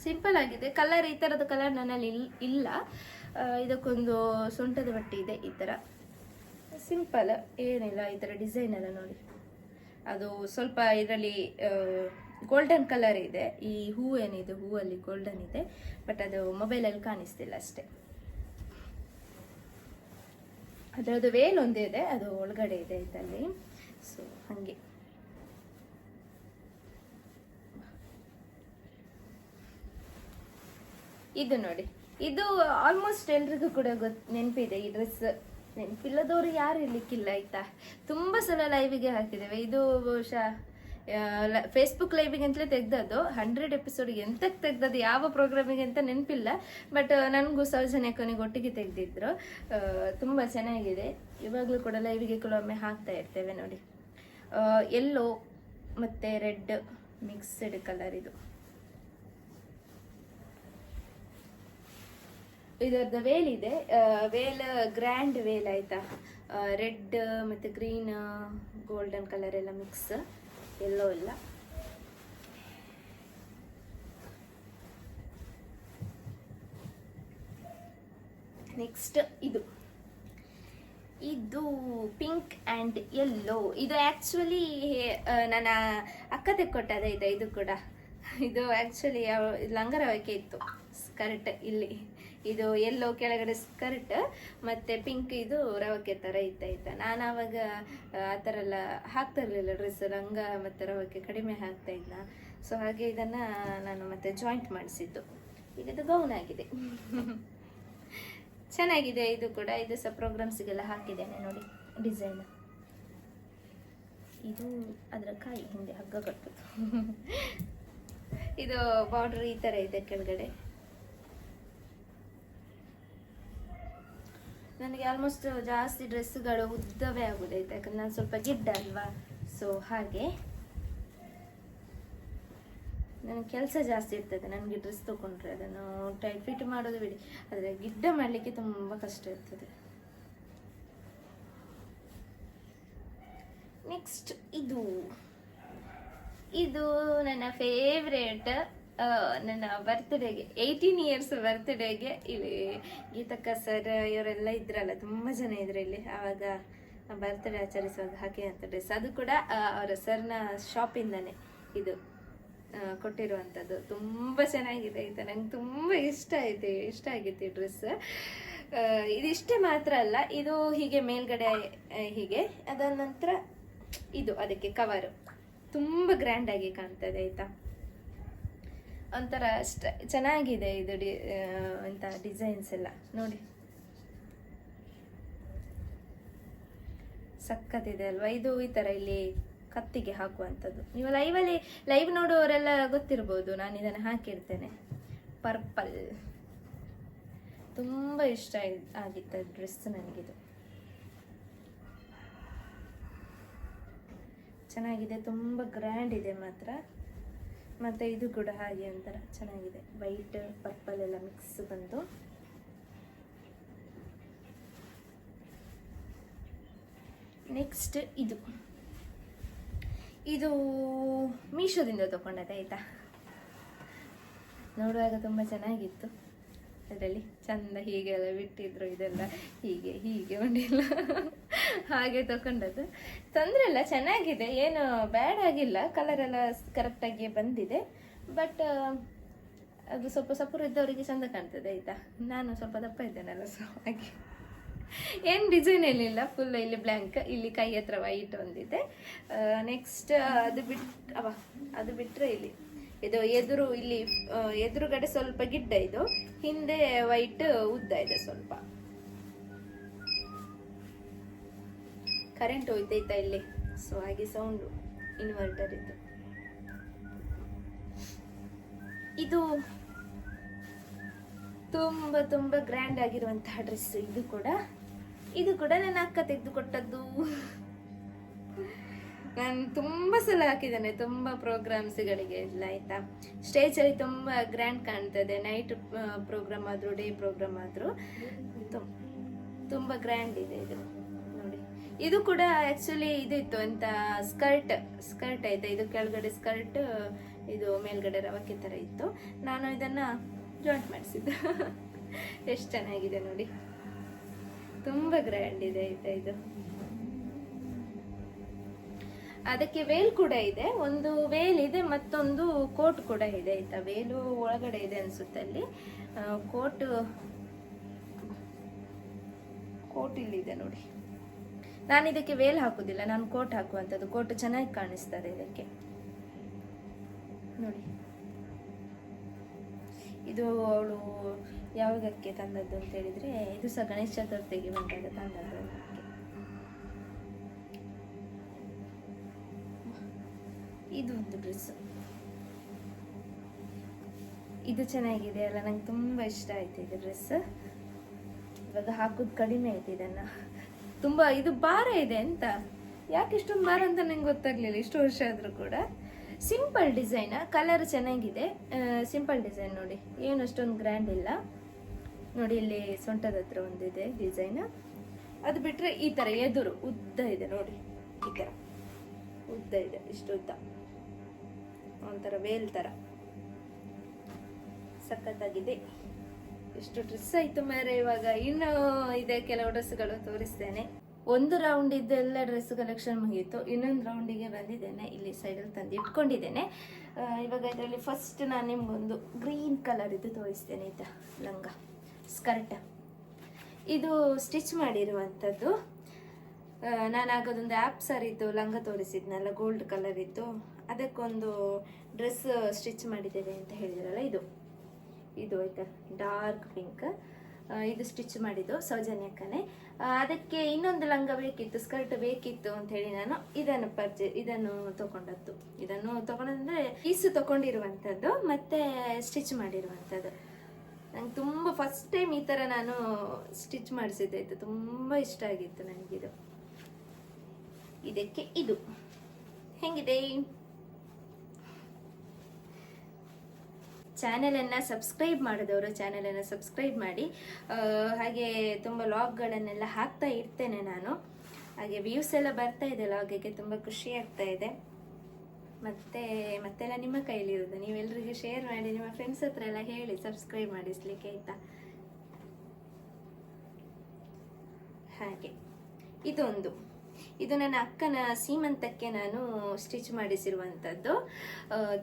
ಸಿಂಪಲ್ ಆಗಿದೆ ಕಲರ್, ಈ ಥರದ ಕಲರ್ ನನ್ನಲ್ಲಿ ಇಲ್ಲ. ಇದಕ್ಕೊಂದು ಸೊಂಟದ ಬಟ್ಟೆ ಇದೆ ಈ ಥರ ಸಿಂಪಲ್, ಏನಿಲ್ಲ. ಈ ಥರ ಡಿಸೈನ್ ಎಲ್ಲ ನೋಡಿ, ಅದು ಸ್ವಲ್ಪ ಇದರಲ್ಲಿ ಗೋಲ್ಡನ್ ಕಲರ್ ಇದೆ. ಈ ಹೂ ಏನಿದೆ ಹೂವಲ್ಲಿ ಗೋಲ್ಡನ್ ಇದೆ, ಬಟ್ ಅದು ಮೊಬೈಲಲ್ಲಿ ಕಾಣಿಸ್ತಿಲ್ಲ ಅಷ್ಟೇ. ಅದರದ್ದು ವೇಲ್ ಒಂದೇ ಇದೆ, ಅದು ಒಳಗಡೆ ಇದೆ ಇದರಲ್ಲಿ. ಸೊ ಹಾಗೆ ಇದು ನೋಡಿ, ಇದು ಆಲ್ಮೋಸ್ಟ್ ಎಲ್ರಿಗೂ ಕೂಡ ನೆನಪಿದೆ ಈ ಡ್ರೆಸ್. ನೆನಪಿಲ್ಲದವರು ಯಾರು ಇರ್ಲಿಕ್ಕಿಲ್ಲ ಆಯ್ತಾ. ತುಂಬ ಸಲ ಲೈವಿಗೆ ಹಾಕಿದ್ದೇವೆ. ಇದು ಬಹುಶಃ ಫೇಸ್ಬುಕ್ ಲೈವಿಗೆ ಅಂತಲೇ ತೆಗ್ದದ್ದು. 100 ಎಪಿಸೋಡಿಗೆ ಎಂತಕ್ಕೆ ತೆಗ್ದದ್ದು, ಯಾವ ಪ್ರೋಗ್ರಾಮಿಗೆ ಅಂತ ನೆನಪಿಲ್ಲ. ಬಟ್ ನನಗೂ ಸೌಜನ್ಯಕ್ಕನಿಗೆ ಒಟ್ಟಿಗೆ ತೆಗೆದಿದ್ರು. ತುಂಬ ಚೆನ್ನಾಗಿದೆ. ಇವಾಗಲೂ ಕೂಡ ಲೈವಿಗೆ ಕೆಲವೊಮ್ಮೆ ಹಾಕ್ತಾ ಇರ್ತೇವೆ ನೋಡಿ. ಯೆಲ್ಲೋ ಮತ್ತು ರೆಡ್ ಮಿಕ್ಸ್ಡ್ ಕಲರ್ ಇದು. ಇದರದ್ದು ವೇಲ್ ಇದೆ, ವೇಲ್ ಗ್ರ್ಯಾಂಡ್ ವೇಲ್ ಆಯಿತಾ. ರೆಡ್ ಮತ್ತು ಗ್ರೀನ್ ಗೋಲ್ಡನ್ ಕಲರ್ ಎಲ್ಲ ಮಿಕ್ಸ್, ಎಲ್ಲೋ ಇಲ್ಲ. ನೆಕ್ಸ್ಟ್ ಇದು ಪಿಂಕ್ ಆ್ಯಂಡ್ ಯೆಲ್ಲೋ. ಇದು ಆ್ಯಕ್ಚುಲಿ ನನ್ನ ಅಕ್ಕ ತೆಕ್ಕೊಟ್ಟದ ಇದು ಕೂಡ. ಇದು ಆ್ಯಕ್ಚುಲಿ ಲಂಗರವಕ್ಕೆ ಇತ್ತು ಸ್ಕರ್ಟ್ ಇಲ್ಲಿ. ಇದು ಯೆಲ್ಲೋ ಕೆಳಗಡೆ ಸ್ಕರ್ಟ್ ಮತ್ತು ಪಿಂಕ್ ಇದು ರವಕ್ಕೆ ಥರ ಇತ್ತಾಯ್ತಾ. ನಾನು ಆವಾಗ ಆ ಥರ ಎಲ್ಲ ಹಾಕ್ತಾ ಇರಲಿಲ್ಲ ಡ್ರೆಸ್, ಲಂಗ ಮತ್ತು ರವಕ್ಕೆ ಕಡಿಮೆ ಹಾಕ್ತಾ ಇದ್ನ. ಸೊ ಹಾಗೆ ಇದನ್ನು ನಾನು ಮತ್ತೆ ಜಾಯಿಂಟ್ ಮಾಡಿಸಿದ್ದು. ಈಗ ಇದು ಗೌನ್ ಆಗಿದೆ. ಚೆನ್ನಾಗಿದೆ ಇದು ಕೂಡ. ಇದು ಸಹ ಪ್ರೋಗ್ರಾಮ್ಸಿಗೆಲ್ಲ ಹಾಕಿದ್ದೇನೆ ನೋಡಿ ಡಿಸೈನ್. ಇದು ಅದರ ಕಾಯಿ ಹಿಂದೆ ಹಗ್ಗ ಕಟ್ಟುದು. ಇದು ಬಾರ್ಡರ್ ಈ ಥರ ಇದೆ ಕೆಳಗಡೆ. ನನಗೆ ಆಲ್ಮೋಸ್ಟ್ ಜಾಸ್ತಿ ಡ್ರೆಸ್ಸುಗಳು ಉದ್ದವೇ ಆಗೋದೈತೆ, ಯಾಕಂದ್ರೆ ನಾನು ಸ್ವಲ್ಪ ಗಿಡ್ಡ ಅಲ್ವಾ. ಸೊ ಹಾಗೆ ನನಗೆ ಕೆಲಸ ಜಾಸ್ತಿ ಇರ್ತದೆ. ನನಗೆ ಡ್ರೆಸ್ ತೊಗೊಂಡ್ರೆ ಅದನ್ನು ಟೈಟ್ ಫಿಟ್ ಮಾಡೋದು ಬಿಡಿ, ಆದರೆ ಗಿಡ್ಡ ಮಾಡಲಿಕ್ಕೆ ತುಂಬ ಕಷ್ಟ ಇರ್ತದೆ. ನೆಕ್ಸ್ಟ್ ಇದು ನನ್ನ ಫೇವ್ರೇಟ್. ನನ್ನ ಬರ್ತ್ಡೇಗೆ 18 ಇಯರ್ಸ್ ಬರ್ತ್ಡೇಗೆ ಇಲ್ಲಿ ಗೀತಕ್ಕ ಸರ್ ಇವರೆಲ್ಲ ಇದ್ರಲ್ಲ, ತುಂಬ ಜನ ಇದ್ರು ಇಲ್ಲಿ. ಆವಾಗ ಬರ್ತ್ಡೇ ಆಚರಿಸುವಾಗ ಹಾಕಿದಂಥ ಡ್ರೆಸ್, ಅದು ಕೂಡ ಅವರ ಸರ್ನ ಶಾಪಿಂದನೇ ಇದು ಕೊಟ್ಟಿರುವಂಥದ್ದು. ತುಂಬ ಚೆನ್ನಾಗಿದೆ ಆಯಿತಾ, ನಂಗೆ ತುಂಬ ಇಷ್ಟ ಆಗಿತ್ತು ಈ ಡ್ರೆಸ್. ಇದಿಷ್ಟೇ ಮಾತ್ರ ಅಲ್ಲ, ಇದು ಹೀಗೆ ಮೇಲ್ಗಡೆ ಹೀಗೆ, ಅದಾದ ನಂತರ ಇದು ಅದಕ್ಕೆ ಕವರು ತುಂಬ ಗ್ರ್ಯಾಂಡಾಗಿ ಕಾಣ್ತದೆ ಆಯಿತಾ. ಒಂಥರ ಚೆನ್ನಾಗಿದೆ ಇದು ಅಂತ ಡಿಸೈನ್ಸ್ ಎಲ್ಲ ನೋಡಿ, ಸಖತ್ತಿದೆ ಅಲ್ವಾ. ಇದು ಈ ಥರ ಇಲ್ಲಿ ಕತ್ತಿಗೆ ಹಾಕುವಂಥದ್ದು. ನೀವು ಲೈವ್ ನೋಡುವವರೆಲ್ಲ ಗೊತ್ತಿರ್ಬೋದು, ನಾನು ಇದನ್ನು ಹಾಕಿರ್ತೇನೆ. ಪರ್ಪಲ್ ತುಂಬ ಇಷ್ಟ ಆಗಿತ್ತು ಡ್ರೆಸ್ ನನಗಿದು. ಚೆನ್ನಾಗಿದೆ, ತುಂಬ ಗ್ರ್ಯಾಂಡ್ ಇದೆ ಮಾತ್ರ. ಮತ್ತು ಇದು ಕೂಡ ಹಾಗೆ ಒಂಥರ ಚೆನ್ನಾಗಿದೆ, ವೈಟ್ ಪರ್ಪಲ್ ಎಲ್ಲ ಮಿಕ್ಸ್ ಬಂದು. ನೆಕ್ಸ್ಟ್ ಇದು ಮೀಶೋದಿಂದ ತಗೊಂಡದೆ ಆಯಿತಾ. ನೋಡುವಾಗ ತುಂಬ ಚೆನ್ನಾಗಿತ್ತು. ಅದರಲ್ಲಿ ಚಂದ ಹೀಗೆಲ್ಲ ಬಿಟ್ಟಿದ್ರು, ಇದೆಲ್ಲ ಹೀಗೆ ಉಂಡಿಲ್ಲ ಹಾಗೆ ತಗೊಂಡದ್ದು. ತೊಂದರೆ ಇಲ್ಲ, ಚೆನ್ನಾಗಿದೆ, ಏನು ಬ್ಯಾಡ್ ಆಗಿಲ್ಲ. ಕಲರ್ ಎಲ್ಲ ಕರೆಕ್ಟಾಗಿ ಬಂದಿದೆ. ಬಟ್ ಅದು ಸ್ವಲ್ಪ ಸಪುರ ಇದ್ದವರಿಗೆ ಚಂದ ಕಾಣ್ತದೆ ಆಯಿತಾ. ನಾನು ಸ್ವಲ್ಪ ದಪ್ಪ ಇದ್ದೇನಲ್ಲ, ಸೊ ಹಾಗೆ ಏನು ಡಿಸೈನ್ ಏನಿಲ್ಲ. ಫುಲ್ ಇಲ್ಲಿ ಬ್ಲ್ಯಾಂಕ್, ಇಲ್ಲಿ ಕೈ ಹತ್ರ ವೈಟ್ ಒಂದಿದೆ. ನೆಕ್ಸ್ಟ್ ಅದು ಬಿಟ್ಟರೆ ಇಲ್ಲಿ ಇದು ಇಲ್ಲಿ ಎದುರುಗಡೆ ಸ್ವಲ್ಪ ಗಿಡ್ಡ, ಇದು ಹಿಂದೆ ವೈಟ್ ಉದ್ದ ಇದೆ ಸ್ವಲ್ಪ. ಕರೆಂಟ್ ಹೋಯ್ತೈತಾ ಇಲ್ಲಿ, ಸೊ ಹಾಗೆ ಸೌಂಡು ಇನ್ವರ್ಟರ್ ಇತ್ತು. ಇದು ತುಂಬ ತುಂಬ ಗ್ರ್ಯಾಂಡ್ ಆಗಿರುವಂತಹ ಡ್ರೆಸ್. ಇದು ಕೂಡ ನನ್ನ ಅಕ್ಕ ತೆಗೆದು ಕೊಟ್ಟದ್ದು. ನಾನು ತುಂಬ ಸಲ ಹಾಕಿದ್ದೇನೆ, ತುಂಬ ಪ್ರೋಗ್ರಾಮ್ಸ್ಗಳಿಗೆ ಎಲ್ಲ ಆಯ್ತಾ. ಸ್ಟೇಜಲ್ಲಿ ತುಂಬ ಗ್ರ್ಯಾಂಡ್ ಕಾಣ್ತದೆ, ನೈಟ್ ಪ್ರೋಗ್ರಾಮ್ ಆದರೂ ಡೇ ಪ್ರೋಗ್ರಾಮ್ ಆದರೂ ತುಂಬ ಗ್ರ್ಯಾಂಡ್ ಇದೆ ಇದು ನೋಡಿ. ಇದು ಕೂಡ ಆ್ಯಕ್ಚುಲಿ ಇದಿತ್ತು ಅಂತ ಸ್ಕರ್ಟ್ ಆಯ್ತಾ. ಇದು ಕೆಳಗಡೆ ಸ್ಕರ್ಟ್, ಇದು ಮೇಲ್ಗಡೆ ರವಕ್ಕೆ ಥರ ಇತ್ತು. ನಾನು ಇದನ್ನು ಜಾಯಿಂಟ್ ಮಾಡಿಸಿದ್ದು. ಎಷ್ಟು ಚೆನ್ನಾಗಿದೆ ನೋಡಿ, ತುಂಬ ಗ್ರ್ಯಾಂಡ್ ಇದೆ ಆಯ್ತಾ. ಇದು ಅದಕ್ಕೆ ವೇಲ್ ಕೂಡ ಇದೆ, ಒಂದು ವೇಲ್ ಇದೆ, ಮತ್ತೊಂದು ಕೋಟ್ ಕೂಡ ಇದೆ ಆಯ್ತಾ. ವೇಲು ಒಳಗಡೆ ಇದೆ ಅನ್ಸುತ್ತೆ ಅಲ್ಲಿ, ಕೋಟ್ ಇಲ್ಲಿದೆ ನೋಡಿ. ನಾನು ಇದಕ್ಕೆ ವೇಲ್ ಹಾಕುದಿಲ್ಲ, ನಾನು ಕೋಟ್ ಹಾಕುವಂಥದ್ದು. ಕೋಟ್ ಚೆನ್ನಾಗಿ ಕಾಣಿಸ್ತದೆ ಇದಕ್ಕೆ ನೋಡಿ. ಇದು ಅವಳು ಯಾವಾಗಕ್ಕೆ ತಂದದ್ದು ಅಂತ ಹೇಳಿದ್ರೆ, ಇದು ಸಹ ಗಣೇಶ ಚತುರ್ಥಿಗೆ ಬಂದಾಗ ತಂದದ್ದು ಅದಕ್ಕೆ. ಇದು ಒಂದು ಡ್ರೆಸ್, ಇದು ಚೆನ್ನಾಗಿದೆ ಅಲ್ಲ, ನಂಗೆ ತುಂಬ ಇಷ್ಟ ಆಯ್ತು ಇದು ಡ್ರೆಸ್. ಇವಾಗ ಹಾಕೋದು ಕಡಿಮೆ ಆಯ್ತು ಇದನ್ನ, ತುಂಬ ಇದು ಭಾರ ಇದೆ ಅಂತ. ಯಾಕೆ ಇಷ್ಟೊಂದು ಭಾರ ಅಂತ ನಂಗೆ ಗೊತ್ತಾಗ್ಲಿಲ್ಲ ಇಷ್ಟು ವರ್ಷ ಆದರೂ ಕೂಡ. ಸಿಂಪಲ್ ಡಿಸೈನ್, ಕಲರ್ ಚೆನ್ನಾಗಿದೆ, ಸಿಂಪಲ್ ಡಿಸೈನ್ ನೋಡಿ, ಏನು ಅಷ್ಟೊಂದು ಗ್ರ್ಯಾಂಡ್ ಇಲ್ಲ ನೋಡಿ. ಇಲ್ಲಿ ಸೊಂಟದ ಹತ್ರ ಒಂದಿದೆ ಡಿಸೈನ್, ಅದು ಬಿಟ್ಟರೆ ಈ ಥರ ಎದುರು ಉದ್ದ ಇದೆ ನೋಡಿ, ಈ ಥರ ಉದ್ದ ಇದೆ, ಇಷ್ಟು ಉದ್ದ, ಒಂಥರ ವೇಲ್ ಥರ ಸಖತ್ತಾಗಿದೆ. ಇಷ್ಟು ಡ್ರೆಸ್ ಆಯಿತು ಮಾರೆ. ಇವಾಗ ಇನ್ನೂ ಇದೆ ಕೆಲವು ಡ್ರೆಸ್ಗಳು ತೋರಿಸ್ತೇನೆ. ಒಂದು ರೌಂಡ್ ಇದ್ದೆಲ್ಲ ಡ್ರೆಸ್ ಕಲೆಕ್ಷನ್ ಮುಗಿಯಿತು, ಇನ್ನೊಂದು ರೌಂಡಿಗೆ ಬಂದಿದ್ದೇನೆ. ಇಲ್ಲಿ ಸೈಡಲ್ಲಿ ತಂದು ಇಟ್ಕೊಂಡಿದ್ದೇನೆ. ಇವಾಗ ಇದರಲ್ಲಿ ಫಸ್ಟ್ ನಾನು ನಿಮ್ಗೊಂದು ಗ್ರೀನ್ ಕಲರ್ ಇದು ತೋರಿಸ್ತೇನೆ ಆಯಿತಾ. ಲಂಗ ಸ್ಕರ್ಟ್, ಇದು ಸ್ಟಿಚ್ ಮಾಡಿರುವಂಥದ್ದು. ನಾನು ಆಗೋದೊಂದು ಆ್ಯಪ್ ಸಾರಿದ್ದು ಲಂಗ ತೋರಿಸಿದ್ನಲ್ಲ, ಗೋಲ್ಡ್ ಕಲರ್ ಇತ್ತು, ಅದಕ್ಕೊಂದು ಡ್ರೆಸ್ ಸ್ಟಿಚ್ ಮಾಡಿದ್ದೇವೆ ಅಂತ ಹೇಳಿದ್ರಲ್ಲ, ಇದು ಆಯ್ತಾ ಡಾರ್ಕ್ ಪಿಂಕ್. ಇದು ಸ್ಟಿಚ್ ಮಾಡಿದ್ದು ಸೌಜನ್ಯಕ್ಕನೇ. ಅದಕ್ಕೆ ಇನ್ನೊಂದು ಲಂಗ ಬೇಕಿತ್ತು, ಸ್ಕರ್ಟ್ ಬೇಕಿತ್ತು ಅಂತ ಹೇಳಿ ನಾನು ಇದನ್ನು ತಗೊಂಡದ್ದು. ಇದನ್ನು ತಗೊಂಡಂದ್ರೆ ಪೀಸು ತಗೊಂಡಿರುವಂಥದ್ದು ಮತ್ತೆ ಸ್ಟಿಚ್ ಮಾಡಿರುವಂಥದ್ದು. ನಂಗೆ ತುಂಬ ಫಸ್ಟ್ ಟೈಮ್ ಈ ಥರ ನಾನು ಸ್ಟಿಚ್ ಮಾಡಿಸಿದ್ದಾಯ್ತು, ತುಂಬ ಇಷ್ಟ ಆಗಿತ್ತು ನನಗಿದು. ಇದಕ್ಕೆ ಇದು ಹೆಂಗಿದೆ? ಚಾನೆಲನ್ನು ಸಬ್ಸ್ಕ್ರೈಬ್ ಮಾಡಿದವರು ಚಾನೆಲನ್ನು ಸಬ್ಸ್ಕ್ರೈಬ್ ಮಾಡಿ. ಹಾಗೆ ತುಂಬ ಲಾಗ್ಗಳನ್ನೆಲ್ಲ ಹಾಕ್ತಾ ಇರ್ತೇನೆ ನಾನು. ಹಾಗೆ ವ್ಯೂಸ್ ಎಲ್ಲ ಬರ್ತಾ ಇದೆ ಲಾಗಿಗೆ, ತುಂಬ ಖುಷಿ ಆಗ್ತಾ ಇದೆ. ಮತ್ತೆಲ್ಲ ನಿಮ್ಮ ಕೈಲಿರೋದು, ನೀವೆಲ್ಲರಿಗೂ ಶೇರ್ ಮಾಡಿ, ನಿಮ್ಮ ಫ್ರೆಂಡ್ಸ್ ಹತ್ರ ಎಲ್ಲ ಹೇಳಿ ಸಬ್ಸ್ಕ್ರೈಬ್ ಮಾಡಿಸ್ಲಿಕ್ಕೆ ಆಯಿತಾ. ಹಾಗೆ ಇದು ನನ್ನ ಅಕ್ಕನ ಸೀಮಂತಕ್ಕೆ ನಾನು ಸ್ಟಿಚ್ ಮಾಡಿಸಿರುವಂಥದ್ದು.